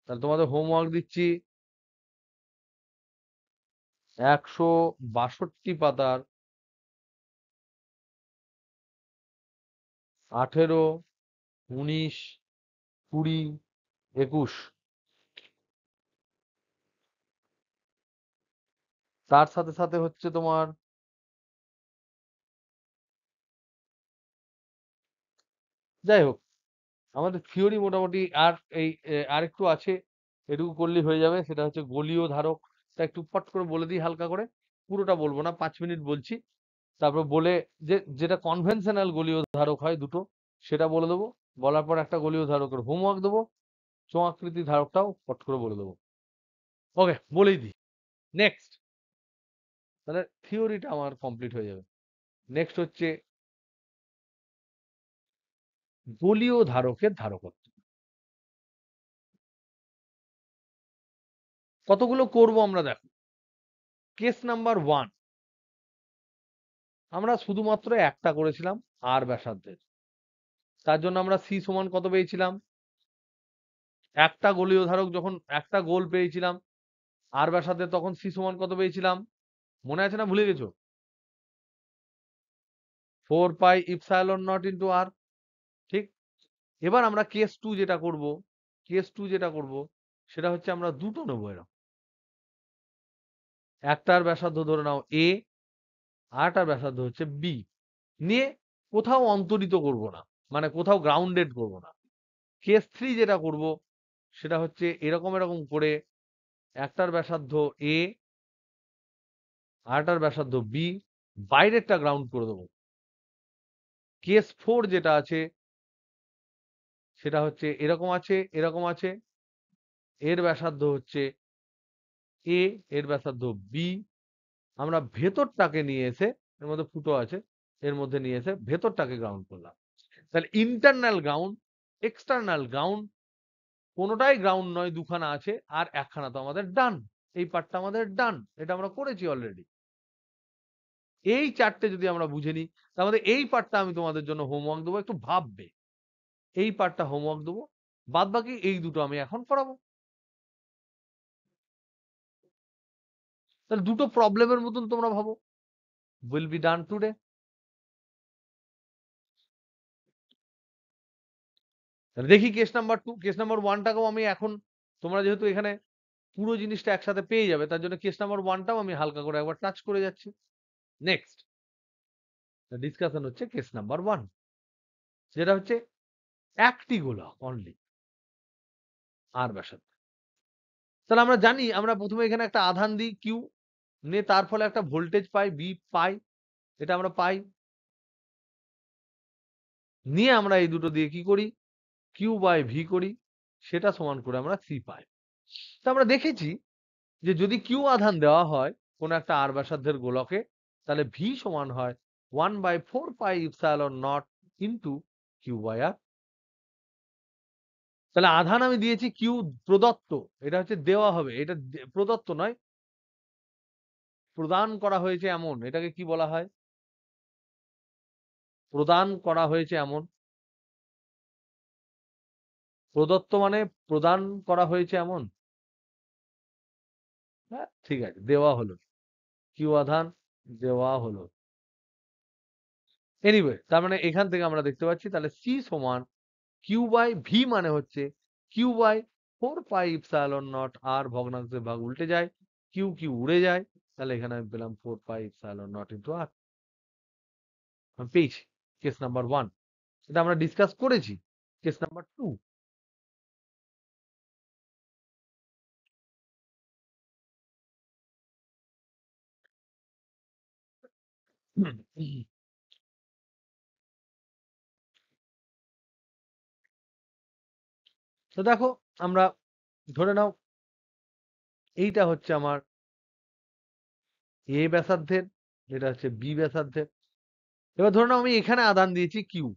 A: তাহলে তোমাদের হোমওয়ার্ক দিচ্ছি 162 পাতার 18, 19, 20, 21। তার সাথে সাথে হচ্ছে তোমার যাই হোক, আমাদের থিওরি মোটামুটি আর এই আরেকটু আছে, এটুকু করলেই হয়ে যাবে। সেটা হচ্ছে গোলীয় ধারক। তা একটু পট করে বলে দিই হালকা করে, পুরোটা বলবো না, 5 মিনিট বলছি। তারপর বলে যেটা কনভেনশনাল গোলীয় ধারক হয় দুটো, সেটা বলে দেবো। বলার পর একটা গোলীয় ধারকের হোমওয়ার্ক দেবো, চোঙাকৃতি ধারকটাও পট করে বলে দেবো। ওকে, বলেই দিই। নেক্সট, তাহলে থিওরিটা আমার কমপ্লিট হয়ে যাবে। নেক্সট হচ্ছে গোলীয় ধারকের ধারকত্ব। কতগুলো করব আমরা দেখো। কেস নাম্বার 1, আমরা শুধুমাত্র একটা করেছিলাম আর ব্যাসার্ধের। তার জন্য আমরা সি সমান কত পেয়েছিলাম? একটা গোলীয় ধারক যখন একটা গোল পেয়েছিলাম আর ব্যাসার্ধে, তখন সি সমান কত পেয়েছিলাম? মনে আছে না ভুলে গেছো? 4 পাই ইপসাইলন নট ইন্টু আর। ঠিক। এবার আমরা কেস টু যেটা করব সেটা হচ্ছে আমরা দুটো নেবো এরকম। একটার ব্যাসার্ধ ধরে নাও এ, আরটার ব্যাসার্ধ হচ্ছে বি। নিয়ে কোথাও অন্তরিত করব না, মানে কোথাও গ্রাউন্ডেড করব না। কেস 3 যেটা করব সেটা হচ্ছে এরকম এরকম করে একটার ব্যাসার্ধ এ, আরটার ব্যাসার্ধ বি, বাইরেরটা গ্রাউন্ড করে দেবো। কেস 4 যেটা আছে সেটা হচ্ছে এরকম আছে, এরকম আছে, এর ব্যাসার্ধ হচ্ছে এ, এর ব্যাসার্ধ বি। আমরা ভেতরটাকে নিয়ে এসে, এর মধ্যে ফুটো আছে, এর মধ্যে নিয়ে এসে ভেতরটাকে গ্রাউন্ড করলাম। তাহলে ইন্টারনাল গ্রাউন্ড, এক্সটার্নাল গ্রাউন্ড, কোনোটাই গ্রাউন্ড নয়, দুখানা আছে, আর একখানা তো আমাদের ডান। এই পার্টটা আমাদের ডান, এটা আমরা করেছি অলরেডি। এই চারটে যদি আমরা বুঝে নিই, তাহলে এই পার্টটা আমি তোমাদের জন্য হোমওয়ার্ক দেবো, একটু ভাববে। এই পার্টটা হোমওয়ার্ক দেবো, বাদ বাকি এই দুটো আমি এখন করাবো। তাহলে দুটো প্রবলেমের মতন তোমরা ভাবো, উইল বি ডান টুডে। দেখি কেস নাম্বার 2, কেস নাম্বার 1টাকেও আমি এখন, তোমরা যেহেতু এখানে পুরো জিনিসটা একসাথে পেয়ে যাবে, তার জন্য কেস নাম্বার 1টাও আমি হালকা করে একবার টাচ করে যাচ্ছি। নেক্সট ডিসকাশন হচ্ছে কেস নাম্বার 1, যেটা হচ্ছে একটি গোলক অনলি আর ব্যাসার্ধ। তাহলে আমরা জানি, আমরা প্রথমে এখানে একটা আধান দিই কিউ, নিয়ে তার ফলে একটা ভোল্টেজ পাই বি পাই, এটা আমরা পাই। নিয়ে আমরা এই দুটো দিয়ে কি করি? কিউ বাই ভি করি, সেটা সমান করে আমরা সি পাই। তা আমরা দেখেছি যে যদি কিউ আধান দেওয়া হয় কোন একটা আর ব্যাসার্ধের গোলকে, তাহলে ভি সমান হয় 1/4 pi epsilon not into Q by R. তাহলে আধান আমি দিয়েছি কিউ, প্রদত্ত, এটা হচ্ছে দেওয়া হবে, এটা প্রদত্ত নয়, প্রদান করা হয়েছে এমন, এটাকে কি বলা হয়? প্রদান করা হয়েছে এমন। প্রদত্ত মানে প্রদান করা হয়েছে এমন। হ্যাঁ ঠিক আছে, দেওয়া হলো, কিউ আধান দেওয়া হলো। এনিওয়ে, তার মানে এখান থেকে আমরা দেখতে পাচ্ছি তাহলে সি সমান কিউ বাই ভি, মানে হচ্ছে Q by 4 pi epsilon naught R, ভগ্নাংশে ভাগ উল্টে যায়, কিউ কিউ উড়ে যায়, তাহলে এখানে আমি পেলাম 4 পাই ইপসাইলন নট ইন্টু আর। আমি পেয়েছি কেস নাম্বার 1, এটা আমরা ডিসকাস করেছি কেস নাম্বার 2। তো দেখো, আমরা ধরে নাও এইটা হচ্ছে আমার এ ব্যাসার্ধের, এটা হচ্ছে বি ব্যাসার্ধের। এবার ধরে নাও আমি এখানে আধান দিয়েছি কিউ,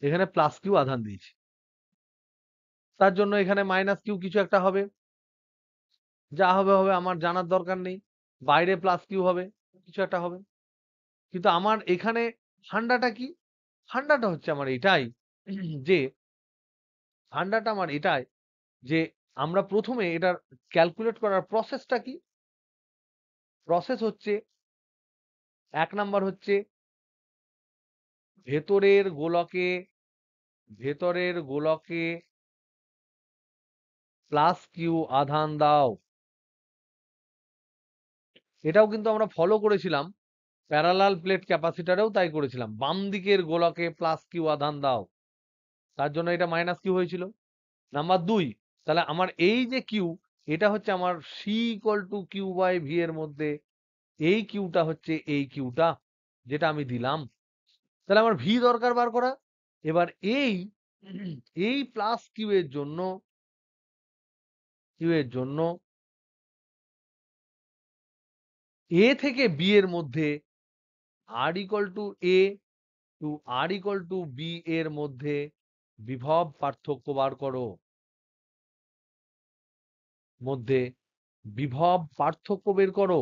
A: এখানে প্লাস কিউ আধান দিয়েছি, তার জন্য এখানে মাইনাস কিউ কিছু একটা হবে, যা হবে হবে, আমার জানার দরকার নেই। বাইরে প্লাস কিউ হবে, কিছু একটা হবে। কিন্তু আমার এখানে ফান্ডাটা কি? ফান্ডাটা হচ্ছে আমার এটাই যে, ফান্ডাটা আমার এটাই যে আমরা প্রথমে এটার ক্যালকুলেট করার প্রসেসটা কি? প্রসেস হচ্ছে, 1 নাম্বার হচ্ছে ভেতরের গোলকে, ভেতরের গোলকে প্লাস কিউ আধান দাও। এটাও কিন্তু আমরা ফলো করেছিলাম প্যারালাল প্লেট ক্যাপাসিটরেও তাই করেছিলাম। বাম দিকের গোলকে প্লাস কিউ আধান দাও, তার জন্য এটা মাইনাস কিউ হয়েছিল। নাম্বার 2, তাহলে আমার এই যে কিউ, এটা হচ্ছে আমার C equal to Q by V এর মধ্যে এই কিউটা হচ্ছে এই কিউটা যেটা আমি দিলাম। তাহলে আমার ভি দরকার বার করা। এবার এই প্লাস কিউ এর জন্য এ থেকে বি এর মধ্যে R equal to A to R equal to B এর মধ্যে বিভব পার্থক্য বার করো। মধ্যে বিভব পার্থক্য বের করো।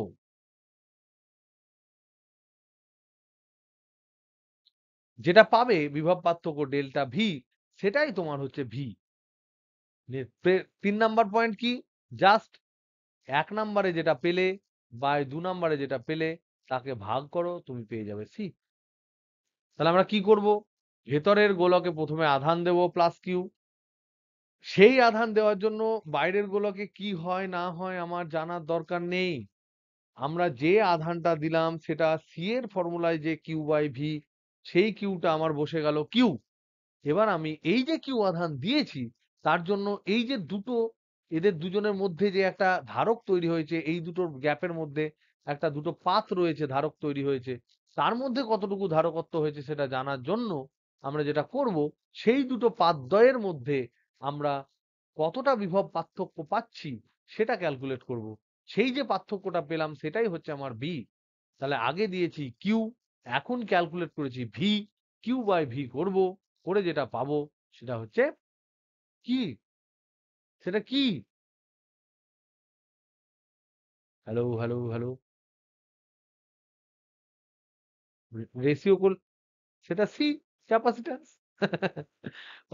A: যেটা পাবে বিভব পার্থক্য ডেল্টা ভি, সেটাই তোমার হচ্ছে ভি। 3 নাম্বার পয়েন্ট কি? জাস্ট 1 নাম্বারে যেটা পেলে বা 2 নাম্বারে যেটা পেলে তাকে ভাগ করো, তুমি পেয়ে যাবে সি। তাহলে আমরা কি করব? ভেতরের গোলকে প্রথমে আধান দেব প্লাস কিউ। সেই আধান দেওয়ার জন্য বাইরের গোলকে কি হয় না হয় আমার জানার দরকার নেই। আমরা যে আধানটা দিলাম সেটা সি এর ফর্মুলায় যে কিউ বাই ভি, সেই কিউটা আমার বসে গেল কিউ। এবার আমি এই যে কিউ আধান দিয়েছি তার জন্য এই যে এদের দুজনের মধ্যে যে একটা ধারক তৈরি হয়েছে, এই দুটোর গ্যাপের মধ্যে একটা দুটো পাথ রয়েছে, ধারক তৈরি হয়েছে, তার মধ্যে কতটুকু ধারকত্ব হয়েছে সেটা জানার জন্য আমরা যেটা করব, সেই দুটো পাথদ্বয়ের মধ্যে আমরা কতটা বিভব পার্থক্য পাচ্ছি সেটা ক্যালকুলেট করব। সেই যে পার্থক্যটা পেলাম সেটাই হচ্ছে আমার বি। তাহলে আগে দিয়েছি কিউ, এখন ক্যালকুলেট করেছি ভি। কিউ বাই ভি করব, করে যেটা পাবো সেটা হচ্ছে কি? সেটা কি? Hello, hello, hello. রেশিও কোল, সেটা সি, ক্যাপাসিট্যান্স।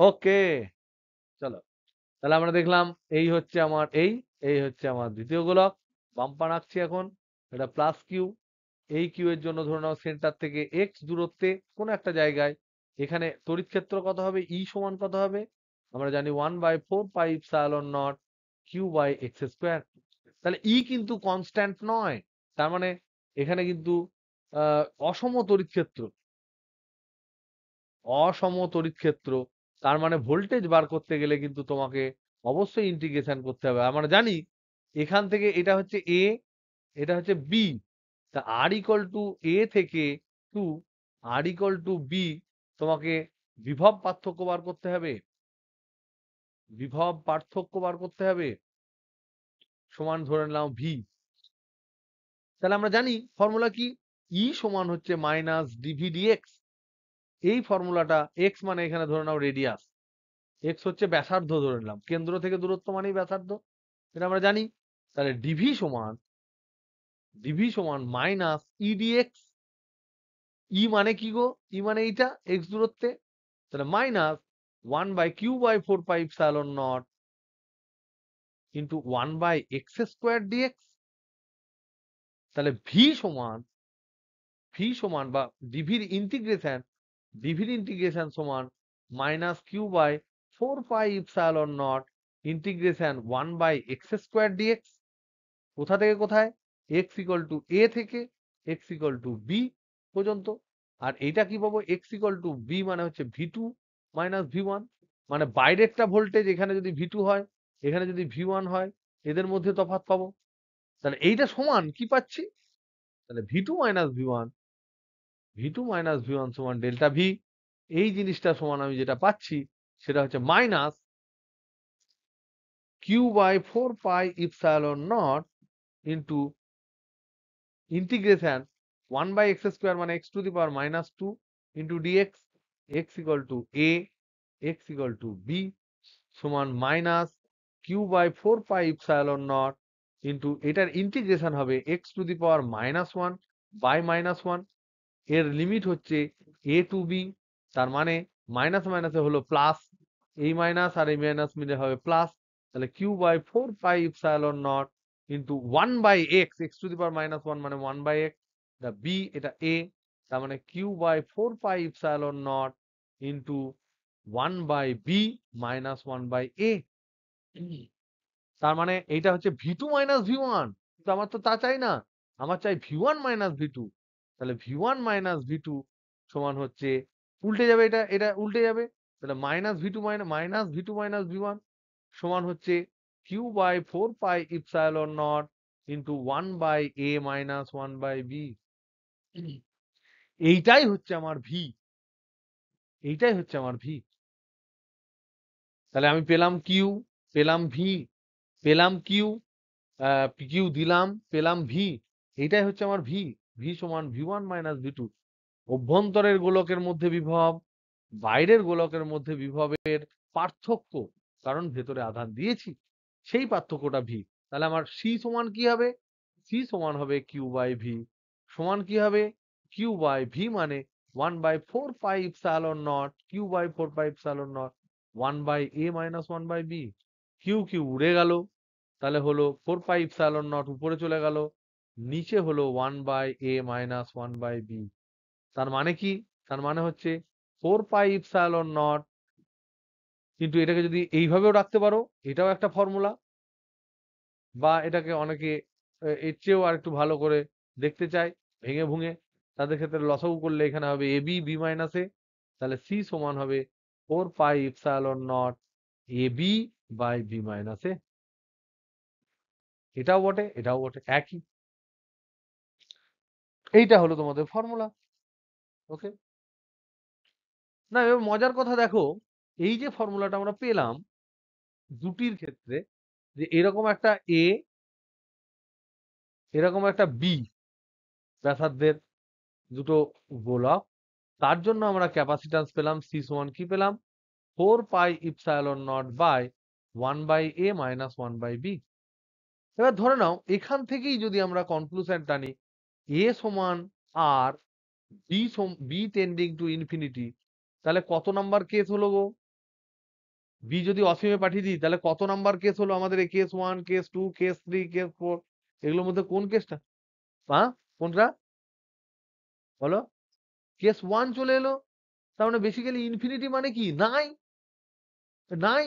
A: ওকে, চলো। তাহলে আমরা দেখলাম এই হচ্ছে আমার এই হচ্ছে আমার দ্বিতীয় গোলক। বাম্পার আঁকছি এখন। এটা প্লাস কিউ। এই কিউ এর জন্য ধরে নাও সেন্টার থেকে এক্স দূরত্বে কোন একটা জায়গায় এখানে তড়িৎ ক্ষেত্র কত হবে? ই সমান কত হবে? আমরা জানি 1/4πε0 কিউ বাই এক্স স্কোয়ার। তাহলে ই কিন্তু কনস্ট্যান্ট নয়। তার মানে এখানে কিন্তু অসম তড়িৎ ক্ষেত্র, অসম তড়িৎ ক্ষেত্র। তার মানে ভোল্টেজ বার করতে গেলে কিন্তু তোমাকে অবশ্যই ইন্টিগ্রেশন করতে হবে। আমরা জানি এখান থেকে এটা হচ্ছে এ, এটা হচ্ছে বি। তা আর ইকুয়াল টু এ থেকে to R equal to B, তোমাকে বিভব পার্থক্য বার করতে হবে। বিভব পার্থক্য বার করতে হবে, সমান ধরে নিলাম ভি। তাহলে আমরা জানি ফর্মুলা কি? ই সমান হচ্ছে মাইনাস ডিভি ডিএক্স। এই ফর্মুলাটা, এক্স মানে এখানে ধরে নাও রেডিয়াস, এক্স হচ্ছে ব্যাসার্ধ ধরে নিলাম, কেন্দ্র থেকে দূরত্ব মানেই ব্যাসার্ধ, এটা আমরা জানি। তাহলে ডিভি সমান মাইনাস ই ডিএক্স। ই মানে কি গো? ই মানে এইটা এক্স দূরত্বে। তাহলে minus 1/q/4πε0 into 1/x² DX. তাহলে ভি সমান বা ডিভির ইন্টিগ্রেশন সমান minus q/4πε0 integration 1/x² DX. কোথা থেকে কোথায়? এক্স ইকুয়াল টু এ থেকে এক্স ইকুয়াল টু বি পর্যন্ত। আর এইটা কি পাবো? এক্স ইকুয়াল টু বি মানে হচ্ছে ভি2 মাইনাস ভি1। মানে বাইরেরটা ভোল্টেজ এখানে যদি ভি2 হয়, এখানে যদি ভি1 হয়, এদের মধ্যে তফাৎ পাবো। তাহলে এইটা সমান কি পাচ্ছি? তাহলে ভি2 মাইনাস ভি1 সমান ডেল্টা ভি। এই জিনিসটা সমান আমি যেটা পাচ্ছি সেটা হচ্ছে minus q/4πε0 into integration 1/x² মানে x⁻² into DX, X equal to A, X equal to B সমান মাইনাস q/4πε0 ইন্টু এটার ইন্টিগ্রেশন হবে x⁻1 বাই -1। এর লিমিট হচ্ছে এ টু বি। তার মানে মাইনাস মাইনাসে হলো প্লাস, এই মাইনাস আর এই মাইনাস মিলে হবে প্লাস। তাহলে q/4πε0 ইন্টু 1/x, x⁻1 মানে 1/x, এটা বি এটা এ। তার মানে q/4πε0 into 1/b minus 1/a। তার মানে এইটা হচ্ছে ভি2 মাইনাস ভি1। কিন্তু আমার তো তা চাই না, আমার চাই ভি1 মাইনাস ভি2। তাহলে V1 মাইনাস V2 সমান হচ্ছে, উল্টে যাবে, এটা এটা উল্টে যাবে, তাহলে minus V2 minus V2 minus V1 সমান হচ্ছে Q by 4 pi epsilon not into 1 by A minus 1 by B। এইটাই হচ্ছে আমার V, এইটাই হচ্ছে আমার V। তাহলে আমি পেলাম Q, পেলাম V, পেলাম Q, Q দিলাম, পেলাম V, এইটাই হচ্ছে আমার V। V সমান V1 মাইনাস V2। অভ্যন্তরের গোলকের মধ্যে বিভব, বাইরের গোলকের মধ্যে বিভবের পার্থক্য, কারণ ভেতরে আধান দিয়েছি, সেই পার্থক্যটা V। তাহলে আমার C সমান কি হবে? C সমান হবে Q বাই V, সমান কি হবে? Q বাই V মানে 1 by 4 pi epsilon naught, Q by 4 pi epsilon naught 1 by A minus 1 by B। Q Q উড়ে গেল, তাহলে হলো 4 পাই ইপসাইলন নট উপরে চলে গেল, নিচে হলো 1 by A minus 1 by B। তার মানে কি? তার মানে হচ্ছে 4 পাই ইপসাইলন নট, কিন্তু এটাকে যদি এইভাবেও রাখতে পারো, এটাও একটা ফর্মুলা, বা এটাকে অনেকে এর চেয়েও আর একটু ভালো করে দেখতে চায় ভেঙে ভুঙে, তাদের ক্ষেত্রে লসাগু করলে এখানে হবে AB B মাইনাস A, তাহলে C সমান হবে 4 pi epsilon naught AB by B minus A। এটাও বটে, এটাও বটে, একই। এইটা হলো তোমাদের ফর্মুলা। ওকে, না এবার মজার কথা দেখো, এই যে ফর্মুলাটা আমরা পেলাম দুটির ক্ষেত্রে, যে এরকম একটা A, এরকম একটা B ব্যাসার্ধের দুটো গোলক, তার জন্য আমরা ক্যাপাসিট্যান্স পেলাম C সমান কি পেলাম? 4 pi epsilon not by 1 by A minus 1 by B। এবার ধরে নাও এখান থেকেই যদি আমরা কনক্লুশন টানি A সমান R, B tending to infinity, তাহলে কত নাম্বার কেস হলো গো? B যদি অসীমে পাঠিয়ে দিই তাহলে কত নাম্বার কেস হলো আমাদের? কেস 1, কেস 2, কেস 3, কেস 4, এগুলোর মধ্যে কোন কেসটা? হ্যাঁ, কোনটা বলো? কেস 1 চলে এলো, তার মানে বেসিক্যালি ইনফিনিটি মানে কি? নাই, নাই।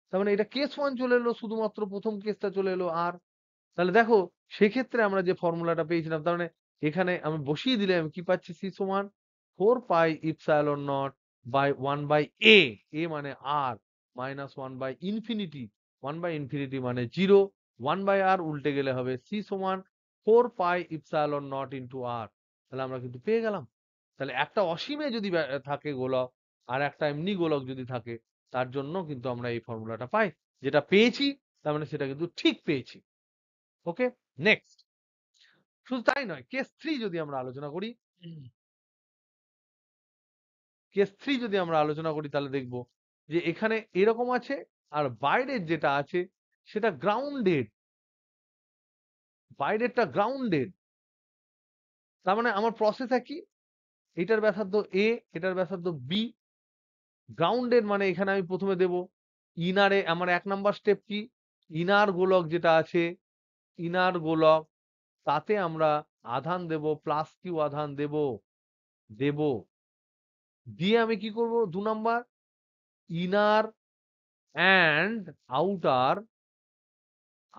A: তার মানে এটা কেস 1 চলে এলো, শুধুমাত্র প্রথম কেসটা চলে এলো আর। তাহলে দেখো সেক্ষেত্রে আমরা যে ফর্মুলাটা পেয়েছিলাম, তার মানে এখানে আমি বসিয়ে দিলে আমি কি পাচ্ছি? C সমান 4 pi epsilon not by 1 by A, A মানে R, minus 1 by infinity, 1 by infinity মানে 0, 1 বাই R উল্টে গেলে হবে C সমান 4 pi epsilon not into R। তাহলে আমরা কিন্তু পেয়ে গেলাম। তাহলে একটা অসীমে যদি থাকে গোলক, আর একটা এমনি গোলক যদি থাকে, তার জন্য কিন্তু আমরা এই ফর্মুলাটা পাই। যেটা পেয়েছি তার মানে সেটা কিন্তু ঠিক পেয়েছি। ওকে, নেক্সট। শুধু তাই নয়, কেস 3 যদি আমরা আলোচনা করি, কেস 3 যদি আমরা আলোচনা করি তাহলে দেখব যে এখানে এরকম আছে, আর বাইরের যেটা আছে সেটা গ্রাউন্ডেড, বাইরেরটা গ্রাউন্ডেড। তার মানে আমার প্রসেস একই, এটার ব্যাসার্ধ A, এটার ব্যাসার্ধ B, গ্রাউন্ডেড মানে এখানে আমি প্রথমে দেব ইনারে, আমার 1 নাম্বার স্টেপ কি? ইনার গোলক যেটা আছে, ইনার গোলক, তাতে আমরা আধান দেব, প্লাস কিউ আধান দেব, দেব দিয়ে আমি কি করব? 2 number, inner and outer,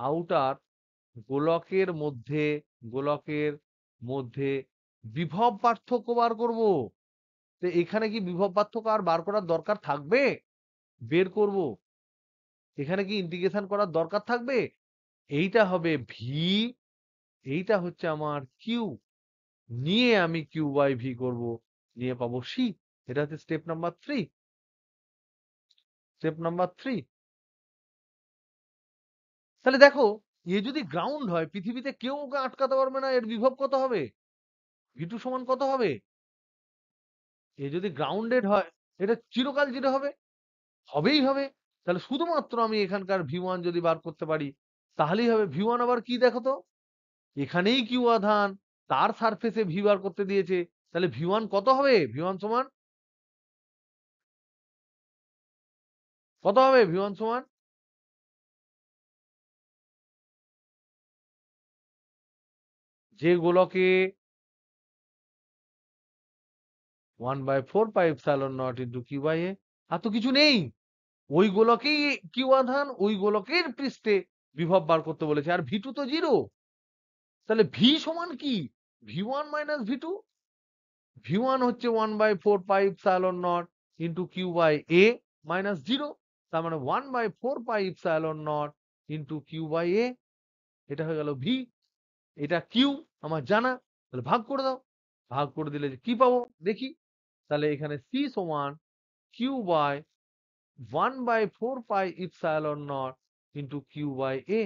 A: outer গোলকের মধ্যে, গোলকের মধ্যে বিভব পার্থক্য বার করব। তো এখানে কি বিভব পার্থক্য আর বার করার দরকার থাকবে? বের করব। এখানে কি ইন্টিগ্রেশন করার দরকার থাকবে? এইটা হবে ভি, এইটা হচ্ছে আমার কিউ, নিয়ে আমি কিউ বাই ভি করব, নিয়ে পাবো সি। এটা হচ্ছে স্টেপ নাম্বার 3, স্টেপ নাম্বার 3। তাহলে দেখো, এ যদি গ্রাউন্ড হয়, পৃথিবীতে কেউ ওকে আটকাতে পারবে না। এর বিভব কত হবে? V2 সমান কত হবে? এ যদি গ্রাউন্ডেড হয়, এটা চিরকাল জিরো হবে, হবেই হবে। তাহলে শুধুমাত্র আমি এখানকার V1 যদি বার করতে পারি তাহলেই হবে। V1 আবার কি দেখো তো, এখানেই কিউ আধান, তার সারফেসে ভি বার করতে দিয়েছে, তাহলে V1 কত হবে? V1 সমান কত হবে? V1 সমান, যে গোলকে 1 by 4 pi epsilon naught into Q by A, আর তো কিছু নেই, ওই গোলকেই কিউ আধান, ওই গোলকের পৃষ্ঠে বিভব বার করতে বলেছে, আর V2 তো জিরো। তাহলে ভি সমান কি? V1 minus V2। v1 হচ্ছে 1/4πε0 into Q by A minus 0, তার মানে 1/4πε0 ইন্টু কিউ বাই এ, এটা হয়ে গেল ভি। এটা কিউ আমার জানা, তাহলে ভাগ করে দাও। ভাগ করে দিলে যে কি পাবো দেখি, তাহলে এখানে সি সমান Q by 1/4πε0 into Q by A,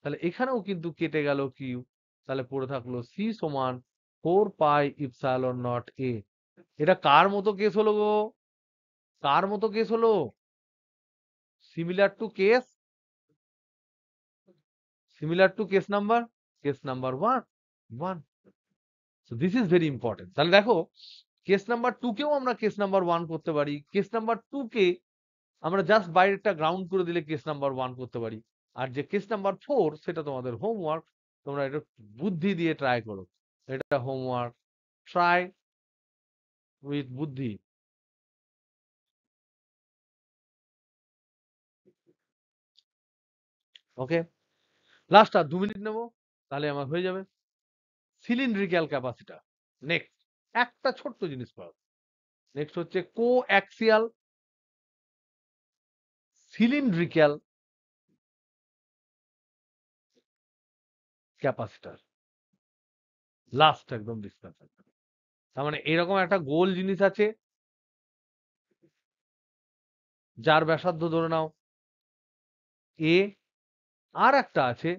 A: তাহলে এখানেও কিন্তু কেটে গেল কিউ, তাহলে পড়ে থাকলো সি সমান 4πε0 এ। এটা কার মতো কেস হলো গো? কার মতো কেস হলো? Similar to case, similar to case number one. One, so this is very important. তাহলে দেখো, কেস নাম্বার টু কেও আমরা কেস নাম্বার ওয়ান করতে পারি, কেস নাম্বার টু কে আমরা জাস্ট বাইরেটা গ্রাউন্ড করে দিলে কেস নাম্বার ওয়ান করতে পারি। আর যে কেস নাম্বার ফোর, সেটা তোমাদের হোমওয়ার্ক, তোমরা এটা বুদ্ধি দিয়ে ট্রাই করো। এটা হোমওয়ার্ক, ট্রাই উইথ বুদ্ধি। ওকে, লাস্ট আর 2 মিনিট নেবো, তাহলে আমার হয়ে যাবে। Cylindrical capacitor. নেক্সট একটা ছোট্ট জিনিস পাবো। নেক্সট হচ্ছে কোঅ্যাক্সিয়াল সিলিন্ড্রিক্যাল ক্যাপাসিটার। লাস্ট একদম ডিসকাশন। তার মানে এরকম একটা গোল জিনিস আছে, যার ব্যাসার্ধ ধরে নাও এ, আর একটা আছে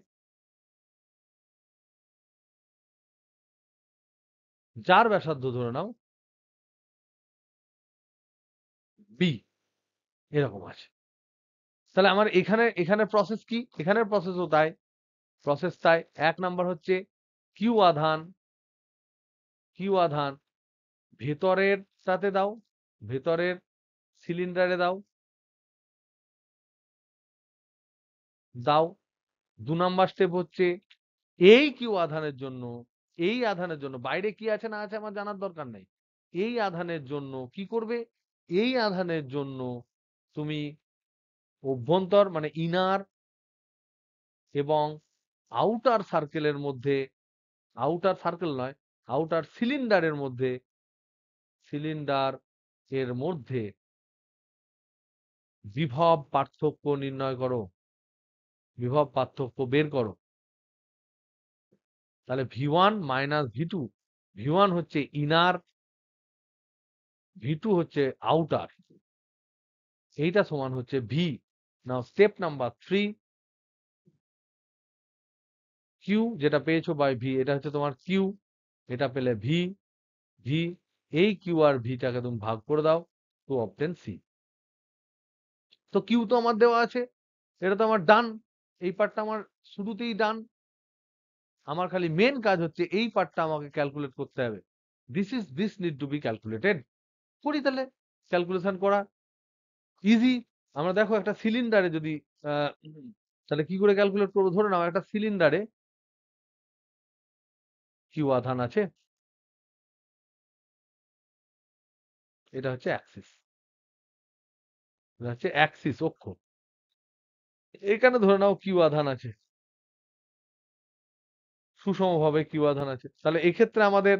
A: যার ব্যাসার্ধ ধরে নাও বি, এরকম আছে। তাহলে আমার এখানে এখানে প্রসেস কি? এখানের প্রসেসও তাই, প্রসেস তাই। এক নাম্বার হচ্ছে কিউ আধান, কিউ আধান ভেতরের সাথে দাও, ভেতরের সিলিন্ডারে দাও, দাও। 2 নাম্বার স্টেপ হচ্ছে এই কিউ আধানের জন্য, এই আধানের জন্য বাইরে কি আছে না আছে আমার জানার দরকার নেই। এই আধানের জন্য কি করবে? এই আধানের জন্য তুমি অভ্যন্তর মানে ইনার এবং আউটার সার্কেলের মধ্যে, আউটার সার্কেল নয়, আউটার সিলিন্ডারের মধ্যে, সিলিন্ডার এর মধ্যে বিভব পার্থক্য নির্ণয় করো, বিভব পার্থক্য বের করো। তাহলে ভি1 মাইনাস ভি2, ভি1 হচ্ছে ইনার, ভি2 হচ্ছে আউটার, এইটা সমান হচ্ছে ভি। নাও স্টেপ নাম্বার 3, কিউ যেটা পেয়েছো বাই ভি, এটা হচ্ছে তোমার কিউ, এটা পেলে ভি, ভি, এই কিউ আর ভিটাকে তুমি ভাগ করে দাও টু অবটেন সি। তো কিউ তো আমার দেওয়া আছে, এটা তো আমার ডান, এই পার্টটা আমার শুরুতেই ডান। আমার খালি মেন কাজ হচ্ছে এই পার্টটা আমাকে ক্যালকুলেট করতে হবে। This need to B calculated. করি তাহলে, ক্যালকুলেশন করা ইজি। আমরা দেখো একটা সিলিন্ডারে যদি আহ, তাহলে কি করে ক্যালকুলেট করবো? ধরে নাও একটা সিলিন্ডারে কিউ আধান আছে, এটা হচ্ছে অ্যাক্সিস, এটা হচ্ছে অ্যাক্সিস অক্ষ। এখানে ধরে নাও কিউ আধান আছে, সুষমভাবে কিউ আধান আছে। তাহলে এক্ষেত্রে আমাদের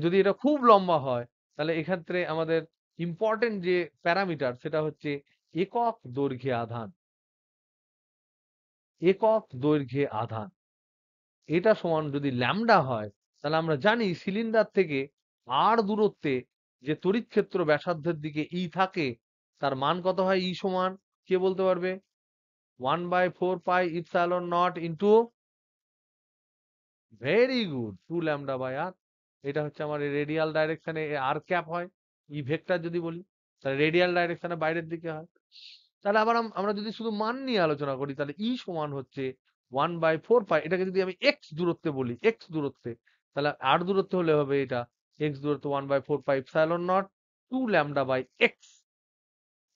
A: যদি এটা খুব লম্বা হয়, তাহলে এক্ষেত্রে আমাদের ইম্পর্টেন্ট যে প্যারামিটার সেটা হচ্ছে একক দৈর্ঘ্যে আধান, একক দৈর্ঘ্যে আধান। এটা সমান যদি ল্যামডা হয়, তাহলে আমরা জানি সিলিন্ডার থেকে আর দূরত্বে যে তড়িৎ ক্ষেত্র ব্যাসার্ধের দিকে ই থাকে, তার মান কত হয়? ই সমান, কে বলতে পারবে? 1/4πε0 ইন্টু, ভেরি গুড, 2λ/r। এটা হচ্ছে আমার রেডিয়াল ডাইরেকশনে আর ক্যাপ হয়, ই ভেক্টর যদি বলি, তাহলে রেডিয়াল ডাইরেকশনে বাইরের দিকে হয়। তাহলে আবার আমরা যদি শুধু মান নিয়ে আলোচনা করি, তাহলে ই সমান হচ্ছে 1/4π, এটাকে যদি আমি এক্স দূরত্বে বলি, এক্স দূরত্বে, তাহলে আর দূরত্বে হলে হবে এটা এক্স দূরত্ব 1/4πε0 2λ/x,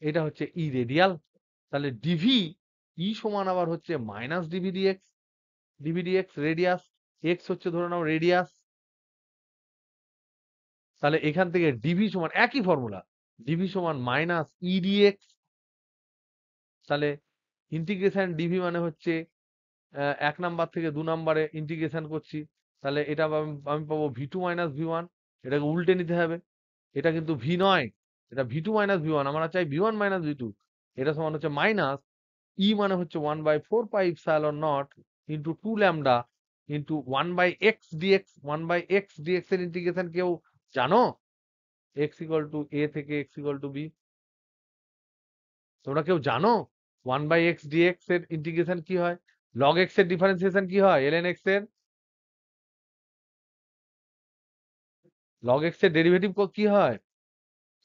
A: এটা হচ্ছে ই রেডিয়াল। তাহলে ডিভি ই সমান আবার হচ্ছে minus DV DX, DV DX radius, X হচ্ছে ধরে নাও রেডিয়াস। তাহলে এখান থেকে ডিভি সমান একই ফর্মুলা, ডিভি সমান মাইনাস ই ডিএক্স। তাহলে ইন্টিগ্রেশন ডিভি মানে হচ্ছে 1 নাম্বার থেকে 2 নাম্বারে ইন্টিগ্রেশন করছি, তাহলে এটা আমি পাবো ভি2 মাইনাস ভি1 এটাকে উল্টে নিতে হবে। এটা কিন্তু ভি নয়, এটা V two minus V one. আমরা চাই V one minus V two. এটা সমান হচ্ছে মাইনাস ই মানে হচ্ছে 1/4 pi epsilon not into 2 lambda into 1/x dx। 1/x dx এর ইন্টিগ্রেশন কেউ জানো? x ইকুয়াল টু a থেকে x ইকুয়াল টু b। তোমরা কেউ জানো 1/x dx এর ইন্টিগ্রেশন কি হয়? log x এর ডিফারেন্সিয়েশন কি হয়? ln x এর log x এর ডেরিভেটিভ কি হয়?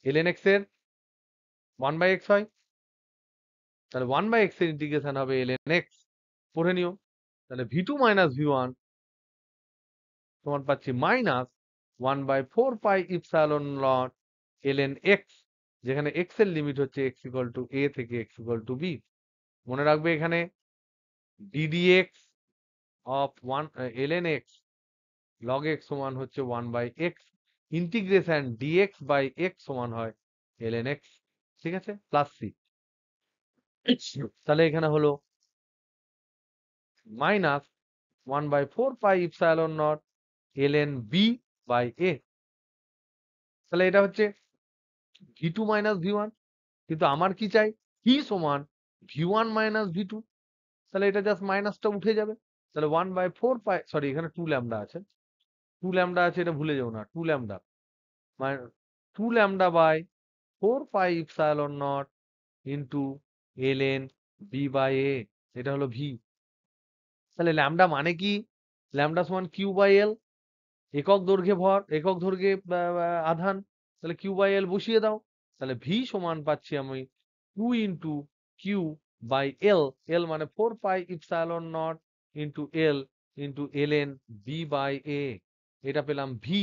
A: ln x এর 1/x হয়। তাহলে 1/x এর ইন্টিগ্রেশন হবে ln x। পড়ে নিও। তাহলে V two minus V one সমান পাচ্ছি minus 1/4 pi epsilon naught ln x, যেখানে x এর লিমিট হচ্ছে x ইকুয়াল টু a থেকে x ইকুয়াল টু b। মনে রাখবে এখানে ddx of 1 ln x log x সমান হচ্ছে 1/x, integration dx by x সমান হয় ln x। ঠিক আছে, প্লাস c। তাহলে এখানে হলো minus 1/4 pi epsilon naught ln b by a। তাহলে এটা হচ্ছে V two minus V one. কিন্তু আমার কি চাই? ভি সমান V one minus V two. তাহলে এটা জাস্ট মাইনাসটা উঠে যাবে। তাহলে 1/4 পাই, সরি এখানে 2 ল্যামডা আছে, 2 ল্যামডা আছে, এটা ভুলে যাও না। 2 ল্যামডা মানে 2 lambda by 4 pi epsilon not into ln b by a। এটা হলো ভি। তাহলে ল্যামডা মানে কি? ল্যামডা সমান কিউ বাই এল। একক দৈর্ঘ্যে ভর, একক দৈর্ঘ্যে আধান। তাহলে কিউ বাই এল বসিয়ে দাও। তাহলে ভি সমান পাচ্ছি আমি 2 into Q by L. L মানে 4 pi epsilon not into L into ln B by A. এটা পেলাম ভি।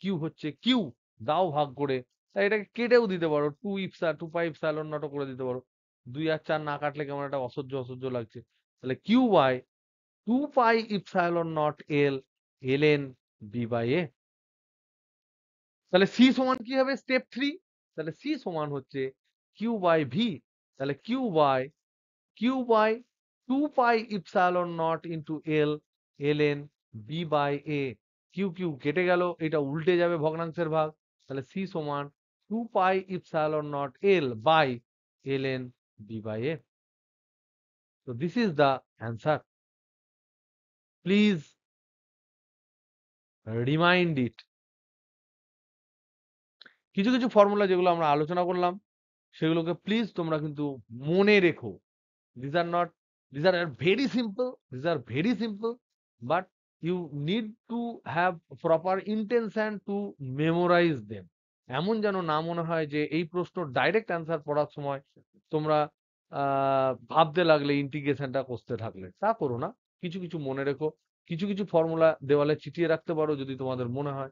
A: কিউ হচ্ছে কিউ, দাও ভাগ করে। তাই এটাকে কেটেও দিতে পারো, 2 পাই ইপসাইলন নটও করে দিতে পারো। 2 আর 4 না কাটলে কেমন একটা অসহ্য অসহ্য লাগছে। তাহলে Q by 2 pi epsilon naught L ln B by A. তাহলে সি সমান কি হবে? স্টেপ 3। তাহলে সি সমান হচ্ছে কিউ বাই ভি। তাহলে Q by 2 pi epsilon not into L ln B by A. Q Q কেটে গেল, এটা উল্টে যাবে ভগ্নাংশের ভাগ। তাহলে সি সমান 2 pi epsilon naught L by ln B by A. তো this is the answer. Please remind it. কিছু কিছু ফর্মুলা যেগুলো আমরা আলোচনা করলাম সেগুলোকে প্লিজ তোমরা কিন্তু মনে রেখো। These are not, these are very simple, these are very simple, but you need to have proper intention to memorize them. এমন যেন না মনে হয় যে এই প্রশ্ন ডাইরেক্ট অ্যান্সার পড়ার সময় তোমরা ভাবতে লাগলে ইন্টিগ্রেশনটা কষতে থাকলে। তা করো না। কিছু কিছু মনে রেখো। কিছু কিছু ফর্মুলা দেওয়ালে চিটিয়ে রাখতে পারো যদি তোমাদের মনে হয়।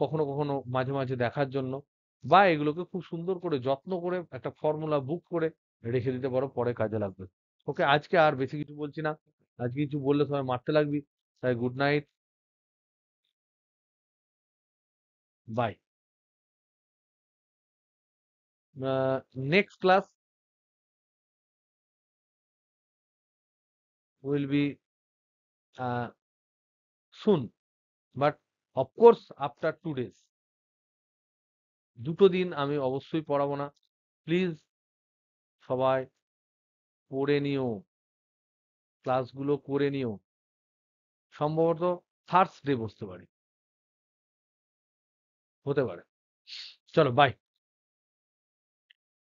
A: কখনো কখনো মাঝে মাঝে দেখার জন্য, বা এগুলোকে খুব সুন্দর করে যত্ন করে একটা ফর্মুলা বুক করে রেখে দিতে পারো, পরে কাজে লাগবে। ওকে, আজকে আর বেশি কিছু বলছি না। আজকে কিছু বললে সবাই মারতে লাগবি। তাই good night, bye. Next class will be soon, but of course after 2 days। দুটো দিন আমি অবশ্যই পড়াবো না। প্লিজ সবাই পড়ে নিও, ক্লাসগুলো করে নিও। সম্ভবত থার্সডে বসতে পারি, হতে পারে। চলো বাই।